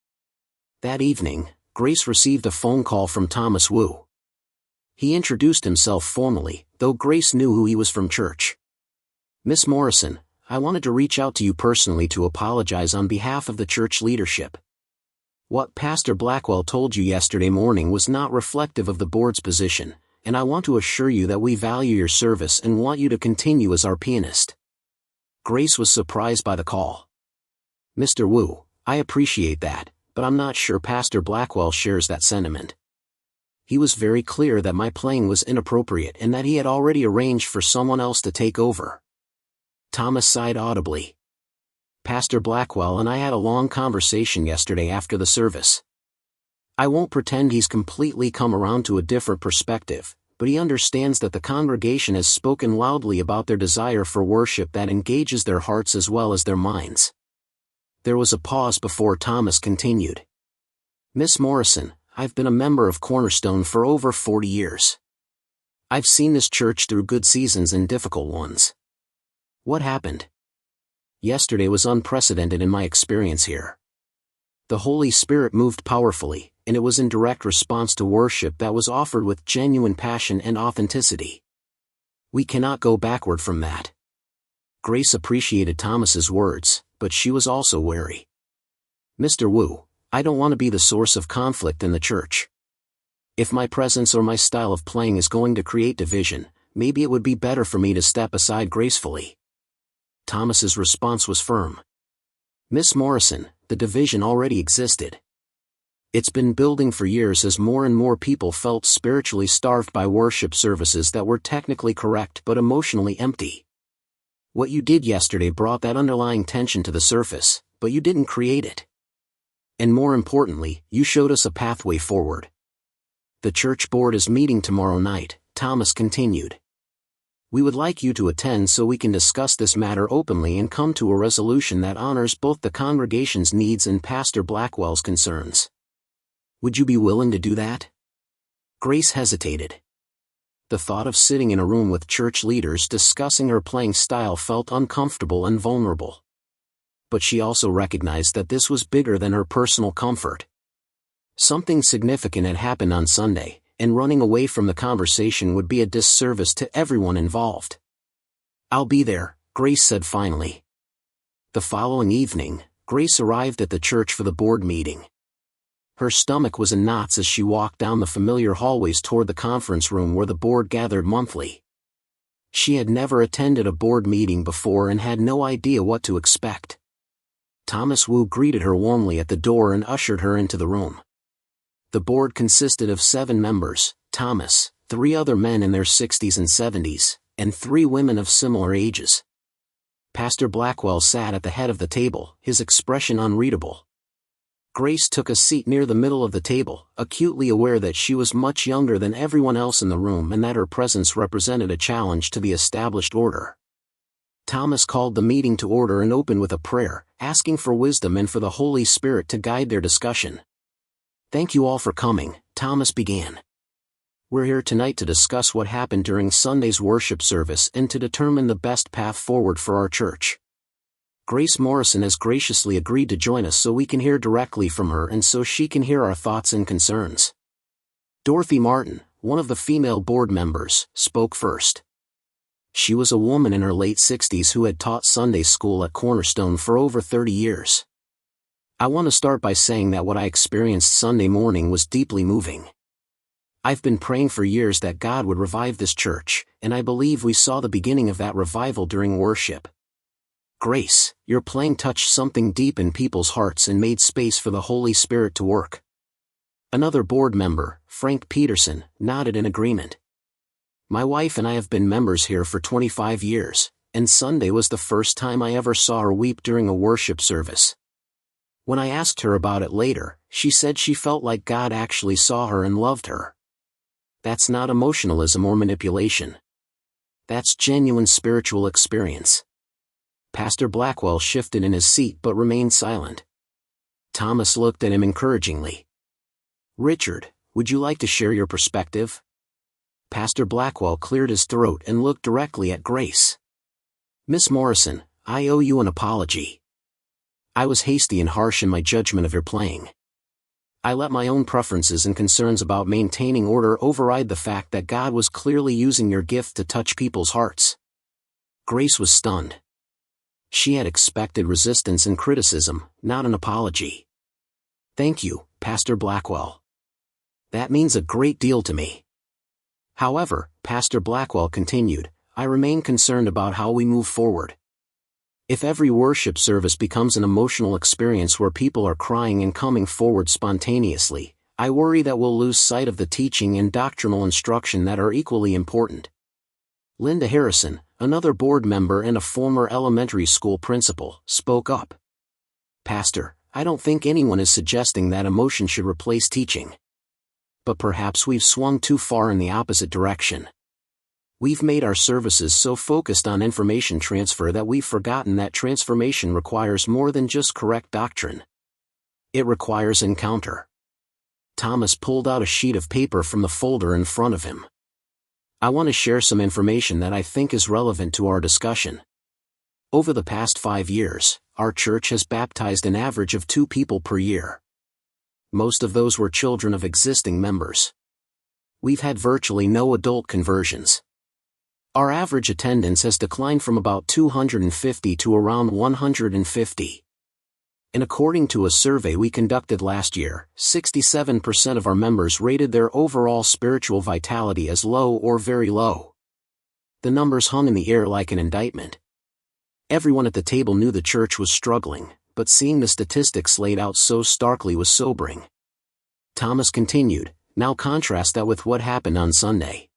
That evening, Grace received a phone call from Thomas Wu. He introduced himself formally, though Grace knew who he was from church. "Miss Morrison, I wanted to reach out to you personally to apologize on behalf of the church leadership. What Pastor Blackwell told you yesterday morning was not reflective of the board's position, and I want to assure you that we value your service and want you to continue as our pianist." Grace was surprised by the call. "Mr. Wu, I appreciate that, but I'm not sure Pastor Blackwell shares that sentiment. He was very clear that my playing was inappropriate and that he had already arranged for someone else to take over." Thomas sighed audibly. "Pastor Blackwell and I had a long conversation yesterday after the service. I won't pretend he's completely come around to a different perspective, but he understands that the congregation has spoken loudly about their desire for worship that engages their hearts as well as their minds." There was a pause before Thomas continued. "Miss Morrison, I've been a member of Cornerstone for over 40 years. I've seen this church through good seasons and difficult ones. What happened yesterday was unprecedented in my experience here. The Holy Spirit moved powerfully, and it was in direct response to worship that was offered with genuine passion and authenticity. We cannot go backward from that." Grace appreciated Thomas's words, but she was also wary. "Mr. Wu, I don't want to be the source of conflict in the church. If my presence or my style of playing is going to create division, maybe it would be better for me to step aside gracefully." Thomas's response was firm. "Miss Morrison, the division already existed. It's been building for years as more and more people felt spiritually starved by worship services that were technically correct but emotionally empty. What you did yesterday brought that underlying tension to the surface, but you didn't create it. And more importantly, you showed us a pathway forward." "The church board is meeting tomorrow night," Thomas continued. "We would like you to attend so we can discuss this matter openly and come to a resolution that honors both the congregation's needs and Pastor Blackwell's concerns. Would you be willing to do that?" Grace hesitated. The thought of sitting in a room with church leaders discussing her playing style felt uncomfortable and vulnerable. But she also recognized that this was bigger than her personal comfort. Something significant had happened on Sunday, and running away from the conversation would be a disservice to everyone involved. "I'll be there," Grace said finally. The following evening, Grace arrived at the church for the board meeting. Her stomach was in knots as she walked down the familiar hallways toward the conference room where the board gathered monthly. She had never attended a board meeting before and had no idea what to expect. Thomas Wu greeted her warmly at the door and ushered her into the room. The board consisted of 7 members, Thomas, 3 other men in their 60s and 70s, and 3 women of similar ages. Pastor Blackwell sat at the head of the table, his expression unreadable. Grace took a seat near the middle of the table, acutely aware that she was much younger than everyone else in the room and that her presence represented a challenge to the established order. Thomas called the meeting to order and opened with a prayer, asking for wisdom and for the Holy Spirit to guide their discussion. "Thank you all for coming," Thomas began. "We're here tonight to discuss what happened during Sunday's worship service and to determine the best path forward for our church. Grace Morrison has graciously agreed to join us so we can hear directly from her and so she can hear our thoughts and concerns." Dorothy Martin, one of the female board members, spoke first. She was a woman in her late 60s who had taught Sunday school at Cornerstone for over 30 years. "I want to start by saying that what I experienced Sunday morning was deeply moving. I've been praying for years that God would revive this church, and I believe we saw the beginning of that revival during worship. Grace, your playing touched something deep in people's hearts and made space for the Holy Spirit to work." Another board member, Frank Peterson, nodded in agreement. "My wife and I have been members here for 25 years, and Sunday was the first time I ever saw her weep during a worship service. When I asked her about it later, she said she felt like God actually saw her and loved her. That's not emotionalism or manipulation. That's genuine spiritual experience." Pastor Blackwell shifted in his seat but remained silent. Thomas looked at him encouragingly. "Richard, would you like to share your perspective?" Pastor Blackwell cleared his throat and looked directly at Grace. "Miss Morrison, I owe you an apology. I was hasty and harsh in my judgment of your playing. I let my own preferences and concerns about maintaining order override the fact that God was clearly using your gift to touch people's hearts. Grace was stunned. She had expected resistance and criticism, not an apology. "Thank you, Pastor Blackwell. That means a great deal to me." However, Pastor Blackwell continued, "I remain concerned about how we move forward. If every worship service becomes an emotional experience where people are crying and coming forward spontaneously, I worry that we'll lose sight of the teaching and doctrinal instruction that are equally important." Linda Harrison, another board member and a former elementary school principal, spoke up. "Pastor, I don't think anyone is suggesting that emotion should replace teaching. But perhaps we've swung too far in the opposite direction. We've made our services so focused on information transfer that we've forgotten that transformation requires more than just correct doctrine. It requires encounter." Thomas pulled out a sheet of paper from the folder in front of him. "I want to share some information that I think is relevant to our discussion. Over the past 5 years, our church has baptized an average of 2 people per year. Most of those were children of existing members. We've had virtually no adult conversions. Our average attendance has declined from about 250 to around 150. And according to a survey we conducted last year, 67% of our members rated their overall spiritual vitality as low or very low. The numbers hung in the air like an indictment. Everyone at the table knew the church was struggling, but seeing the statistics laid out so starkly was sobering." Thomas continued, "Now contrast that with what happened on Sunday.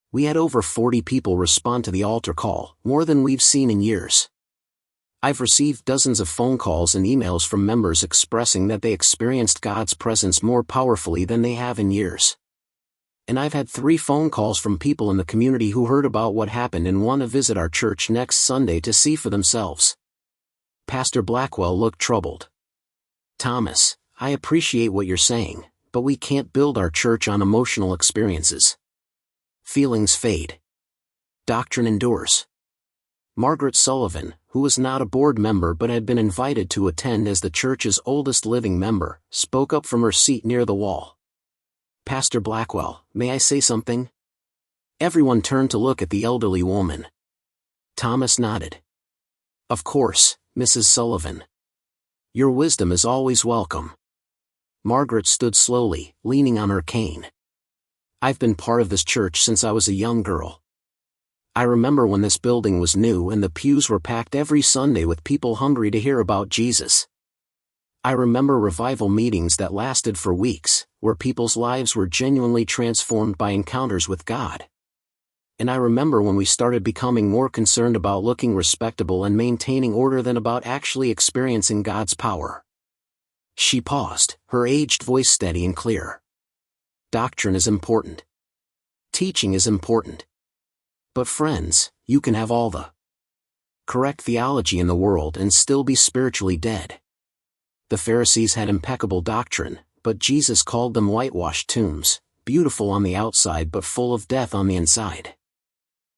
We had over 40 people respond to the altar call, more than we've seen in years. I've received dozens of phone calls and emails from members expressing that they experienced God's presence more powerfully than they have in years. And I've had 3 phone calls from people in the community who heard about what happened and want to visit our church next Sunday to see for themselves." Pastor Blackwell looked troubled. "Thomas, I appreciate what you're saying, but we can't build our church on emotional experiences. Feelings fade. Doctrine endures." Margaret Sullivan, who was not a board member but had been invited to attend as the church's oldest living member, spoke up from her seat near the wall. "Pastor Blackwell, may I say something?" Everyone turned to look at the elderly woman. Thomas nodded. "Of course, Mrs. Sullivan. Your wisdom is always welcome." Margaret stood slowly, leaning on her cane. "I've been part of this church since I was a young girl. I remember when this building was new and the pews were packed every Sunday with people hungry to hear about Jesus. I remember revival meetings that lasted for weeks, where people's lives were genuinely transformed by encounters with God. And I remember when we started becoming more concerned about looking respectable and maintaining order than about actually experiencing God's power." She paused, her aged voice steady and clear. "Doctrine is important. Teaching is important. But friends, you can have all the correct theology in the world and still be spiritually dead. The Pharisees had impeccable doctrine, but Jesus called them whitewashed tombs, beautiful on the outside but full of death on the inside."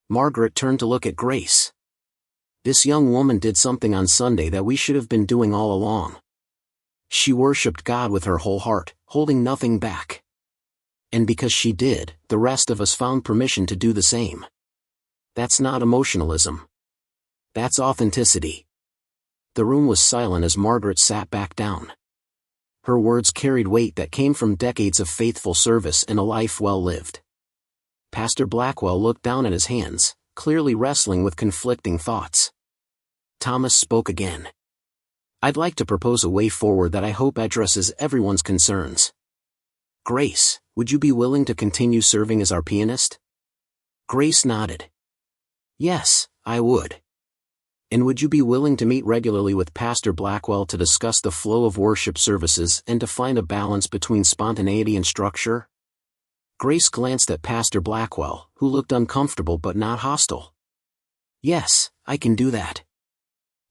Margaret turned to look at Grace. "This young woman did something on Sunday that we should have been doing all along. She worshipped God with her whole heart, holding nothing back. And because she did, the rest of us found permission to do the same. That's not emotionalism. That's authenticity." The room was silent as Margaret sat back down. Her words carried weight that came from decades of faithful service and a life well lived. Pastor Blackwell looked down at his hands, clearly wrestling with conflicting thoughts. Thomas spoke again. "I'd like to propose a way forward that I hope addresses everyone's concerns. Grace, would you be willing to continue serving as our pianist?" Grace nodded. "Yes, I would." "And would you be willing to meet regularly with Pastor Blackwell to discuss the flow of worship services and to find a balance between spontaneity and structure?" Grace glanced at Pastor Blackwell, who looked uncomfortable but not hostile. "Yes, I can do that."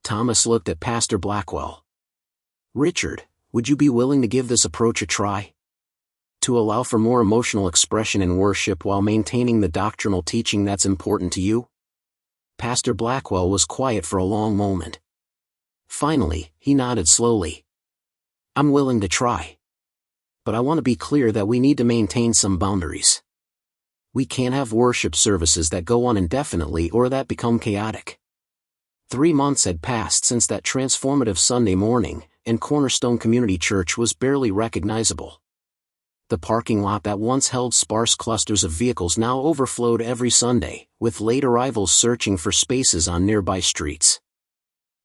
Thomas looked at Pastor Blackwell. "Richard, would you be willing to give this approach a try? To allow for more emotional expression in worship while maintaining the doctrinal teaching that's important to you?" Pastor Blackwell was quiet for a long moment. Finally, he nodded slowly. "I'm willing to try." But I want to be clear that we need to maintain some boundaries. We can't have worship services that go on indefinitely or that become chaotic. 3 months had passed since that transformative Sunday morning, and Cornerstone Community Church was barely recognizable. The parking lot that once held sparse clusters of vehicles now overflowed every Sunday, with late arrivals searching for spaces on nearby streets.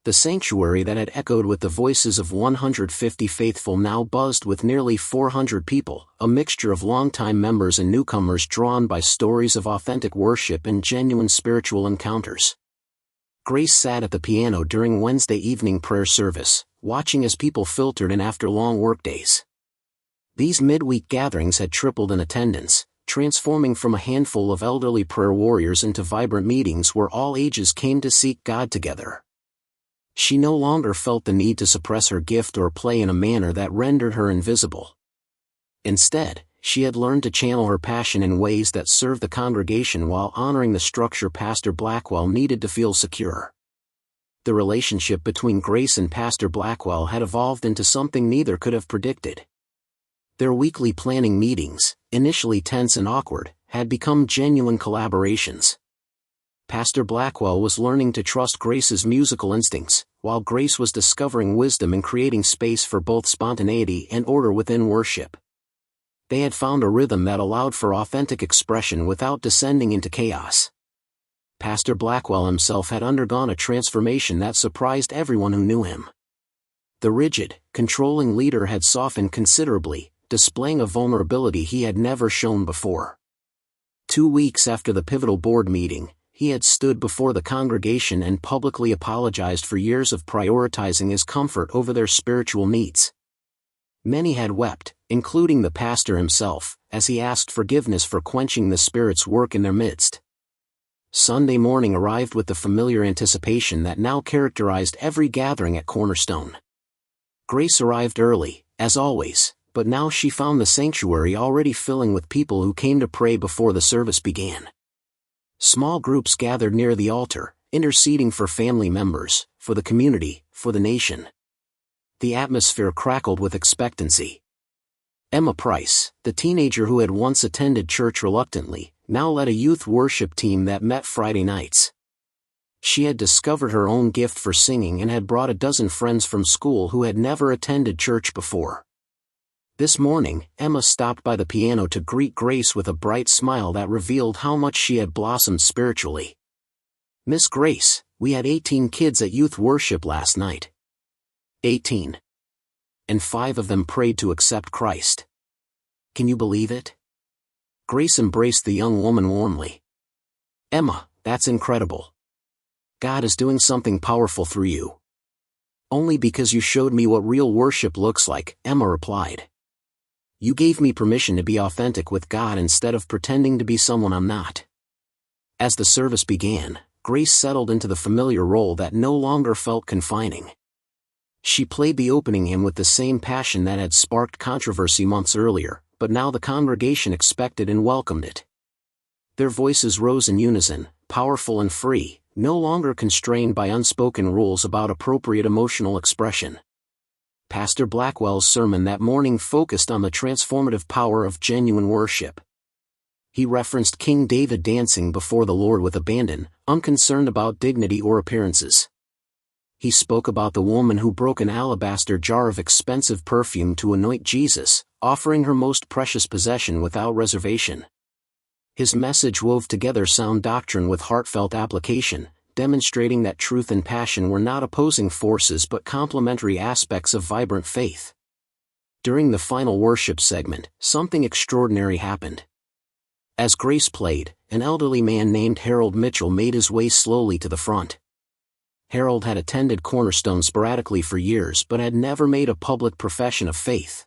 The sanctuary that had echoed with the voices of 150 faithful now buzzed with nearly 400 people, a mixture of longtime members and newcomers drawn by stories of authentic worship and genuine spiritual encounters. Grace sat at the piano during Wednesday evening prayer service, watching as people filtered in after long workdays. These midweek gatherings had tripled in attendance, transforming from a handful of elderly prayer warriors into vibrant meetings where all ages came to seek God together. She no longer felt the need to suppress her gift or play in a manner that rendered her invisible. Instead, she had learned to channel her passion in ways that served the congregation while honoring the structure Pastor Blackwell needed to feel secure. The relationship between Grace and Pastor Blackwell had evolved into something neither could have predicted. Their weekly planning meetings, initially tense and awkward, had become genuine collaborations. Pastor Blackwell was learning to trust Grace's musical instincts, while Grace was discovering wisdom in creating space for both spontaneity and order within worship. They had found a rhythm that allowed for authentic expression without descending into chaos. Pastor Blackwell himself had undergone a transformation that surprised everyone who knew him. The rigid, controlling leader had softened considerably, displaying a vulnerability he had never shown before. 2 weeks after the pivotal board meeting, he had stood before the congregation and publicly apologized for years of prioritizing his comfort over their spiritual needs. Many had wept, including the pastor himself, as he asked forgiveness for quenching the Spirit's work in their midst. Sunday morning arrived with the familiar anticipation that now characterized every gathering at Cornerstone. Grace arrived early, as always, but now she found the sanctuary already filling with people who came to pray before the service began. Small groups gathered near the altar, interceding for family members, for the community, for the nation. The atmosphere crackled with expectancy. Emma Price, the teenager who had once attended church reluctantly, now led a youth worship team that met Friday nights. She had discovered her own gift for singing and had brought a dozen friends from school who had never attended church before. This morning, Emma stopped by the piano to greet Grace with a bright smile that revealed how much she had blossomed spiritually. "Miss Grace, we had 18 kids at youth worship last night." 18. And 5 of them prayed to accept Christ. Can you believe it? Grace embraced the young woman warmly. "Emma, that's incredible. God is doing something powerful through you." "Only because you showed me what real worship looks like," Emma replied. "You gave me permission to be authentic with God instead of pretending to be someone I'm not." As the service began, Grace settled into the familiar role that no longer felt confining. She played the opening hymn with the same passion that had sparked controversy months earlier, but now the congregation expected and welcomed it. Their voices rose in unison, powerful and free, no longer constrained by unspoken rules about appropriate emotional expression. Pastor Blackwell's sermon that morning focused on the transformative power of genuine worship. He referenced King David dancing before the Lord with abandon, unconcerned about dignity or appearances. He spoke about the woman who broke an alabaster jar of expensive perfume to anoint Jesus, offering her most precious possession without reservation. His message wove together sound doctrine with heartfelt application, demonstrating that truth and passion were not opposing forces but complementary aspects of vibrant faith. During the final worship segment, something extraordinary happened. As Grace played, an elderly man named Harold Mitchell made his way slowly to the front. Harold had attended Cornerstone sporadically for years but had never made a public profession of faith.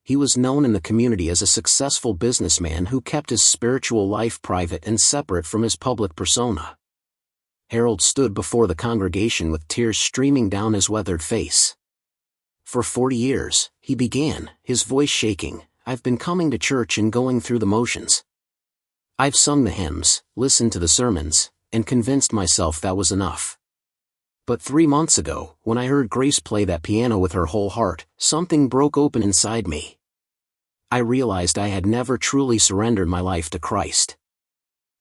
He was known in the community as a successful businessman who kept his spiritual life private and separate from his public persona. Harold stood before the congregation with tears streaming down his weathered face. "For 40 years, he began, his voice shaking, "I've been coming to church and going through the motions. I've sung the hymns, listened to the sermons, and convinced myself that was enough. But 3 months ago, when I heard Grace play that piano with her whole heart, something broke open inside me. I realized I had never truly surrendered my life to Christ.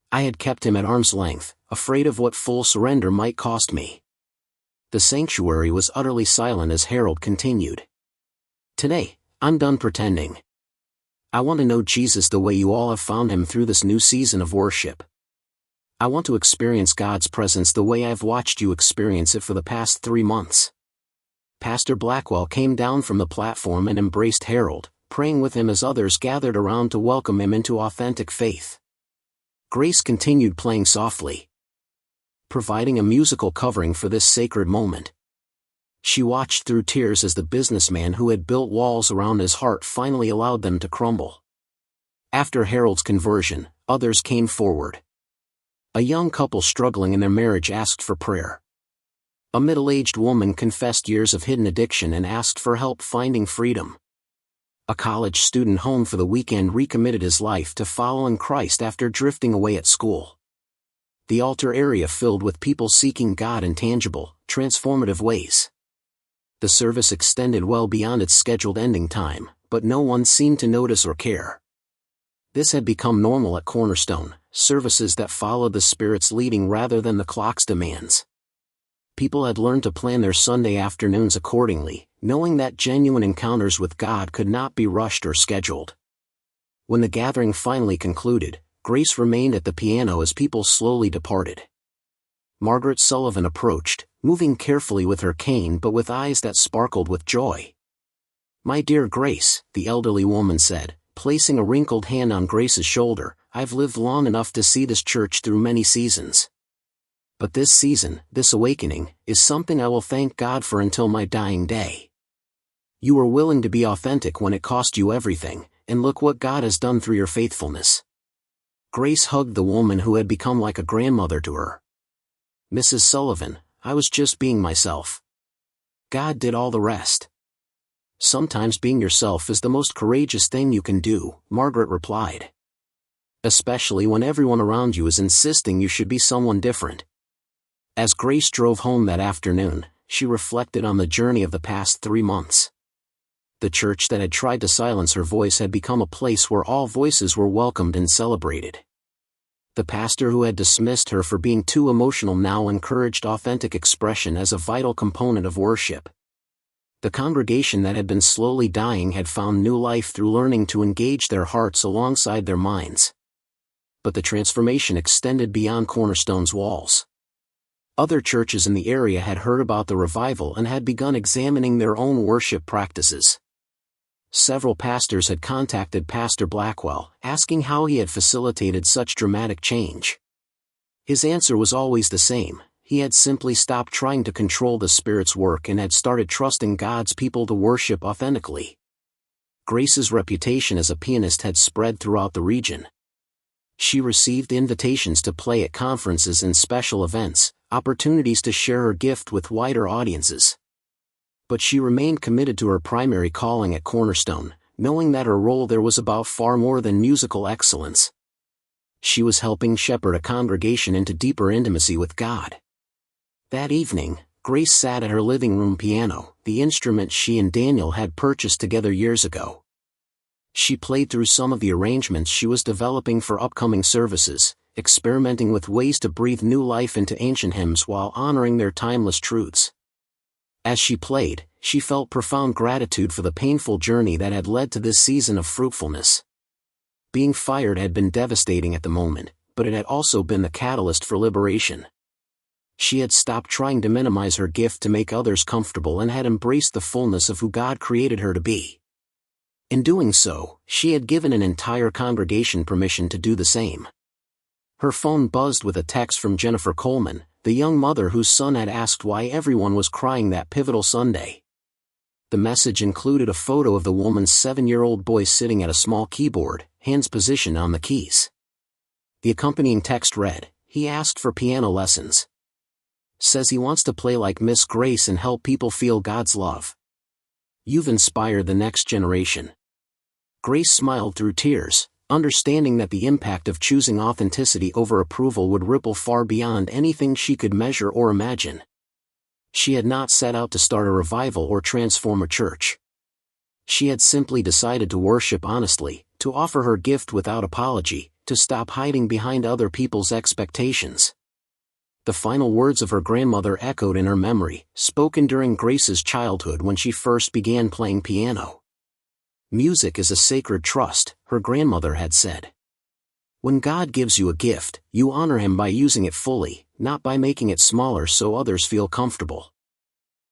I had kept him at arm's length, afraid of what full surrender might cost me. The sanctuary was utterly silent as Harold continued. Today, I'm done pretending. I want to know Jesus the way you all have found him through this new season of worship. I want to experience God's presence the way I've watched you experience it for the past 3 months. Pastor Blackwell came down from the platform and embraced Harold, praying with him as others gathered around to welcome him into authentic faith. Grace continued playing softly, providing a musical covering for this sacred moment. She watched through tears as the businessman who had built walls around his heart finally allowed them to crumble. After Harold's conversion, others came forward. A young couple struggling in their marriage asked for prayer. A middle-aged woman confessed years of hidden addiction and asked for help finding freedom. A college student home for the weekend recommitted his life to following Christ after drifting away at school. The altar area filled with people seeking God in tangible, transformative ways. The service extended well beyond its scheduled ending time, but no one seemed to notice or care. This had become normal at Cornerstone, services that followed the Spirit's leading rather than the clock's demands. People had learned to plan their Sunday afternoons accordingly, knowing that genuine encounters with God could not be rushed or scheduled. When the gathering finally concluded, Grace remained at the piano as people slowly departed. Margaret Sullivan approached, moving carefully with her cane but with eyes that sparkled with joy. "My dear Grace," the elderly woman said, placing a wrinkled hand on Grace's shoulder, "I've lived long enough to see this church through many seasons. But this season, this awakening, is something I will thank God for until my dying day. You were willing to be authentic when it cost you everything, and look what God has done through your faithfulness." Grace hugged the woman who had become like a grandmother to her. "Mrs. Sullivan, I was just being myself. God did all the rest." "Sometimes being yourself is the most courageous thing you can do," Margaret replied. "Especially when everyone around you is insisting you should be someone different." As Grace drove home that afternoon, she reflected on the journey of the past 3 months. The church that had tried to silence her voice had become a place where all voices were welcomed and celebrated. The pastor who had dismissed her for being too emotional now encouraged authentic expression as a vital component of worship. The congregation that had been slowly dying had found new life through learning to engage their hearts alongside their minds. But the transformation extended beyond Cornerstone's walls. Other churches in the area had heard about the revival and had begun examining their own worship practices. Several pastors had contacted Pastor Blackwell, asking how he had facilitated such dramatic change. His answer was always the same: he had simply stopped trying to control the Spirit's work and had started trusting God's people to worship authentically. Grace's reputation as a pianist had spread throughout the region. She received invitations to play at conferences and special events, opportunities to share her gift with wider audiences. But she remained committed to her primary calling at Cornerstone, knowing that her role there was about far more than musical excellence. She was helping shepherd a congregation into deeper intimacy with God. That evening, Grace sat at her living room piano, the instrument she and Daniel had purchased together years ago. She played through some of the arrangements she was developing for upcoming services, experimenting with ways to breathe new life into ancient hymns while honoring their timeless truths. As she played, she felt profound gratitude for the painful journey that had led to this season of fruitfulness. Being fired had been devastating at the moment, but it had also been the catalyst for liberation. She had stopped trying to minimize her gift to make others comfortable and had embraced the fullness of who God created her to be. In doing so, she had given an entire congregation permission to do the same. Her phone buzzed with a text from Jennifer Coleman, the young mother whose son had asked why everyone was crying that pivotal Sunday. The message included a photo of the woman's 7-year-old boy sitting at a small keyboard, hands positioned on the keys. The accompanying text read, "He asked for piano lessons. Says he wants to play like Miss Grace and help people feel God's love. You've inspired the next generation." Grace smiled through tears, understanding that the impact of choosing authenticity over approval would ripple far beyond anything she could measure or imagine. She had not set out to start a revival or transform a church. She had simply decided to worship honestly, to offer her gift without apology, to stop hiding behind other people's expectations. The final words of her grandmother echoed in her memory, spoken during Grace's childhood when she first began playing piano. "Music is a sacred trust," her grandmother had said. "When God gives you a gift, you honor Him by using it fully, not by making it smaller so others feel comfortable.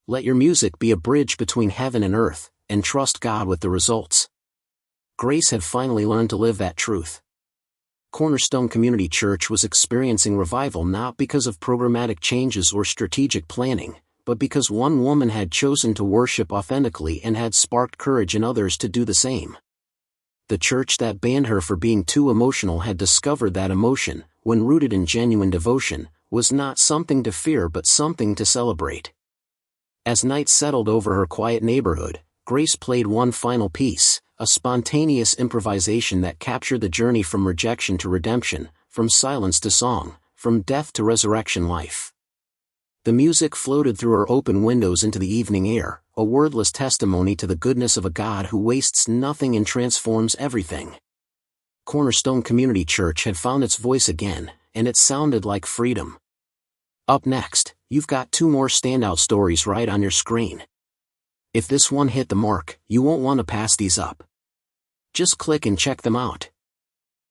Let your music be a bridge between heaven and earth, and trust God with the results." Grace had finally learned to live that truth. Cornerstone Community Church was experiencing revival not because of programmatic changes or strategic planning, but because one woman had chosen to worship authentically and had sparked courage in others to do the same. The church that banned her for being too emotional had discovered that emotion, when rooted in genuine devotion, was not something to fear but something to celebrate. As night settled over her quiet neighborhood, Grace played one final piece, a spontaneous improvisation that captured the journey from rejection to redemption, from silence to song, from death to resurrection life. The music floated through her open windows into the evening air, a wordless testimony to the goodness of a God who wastes nothing and transforms everything. Cornerstone Community Church had found its voice again, and it sounded like freedom. Up next, you've got two more standout stories right on your screen. If this one hit the mark, you won't want to pass these up. Just click and check them out.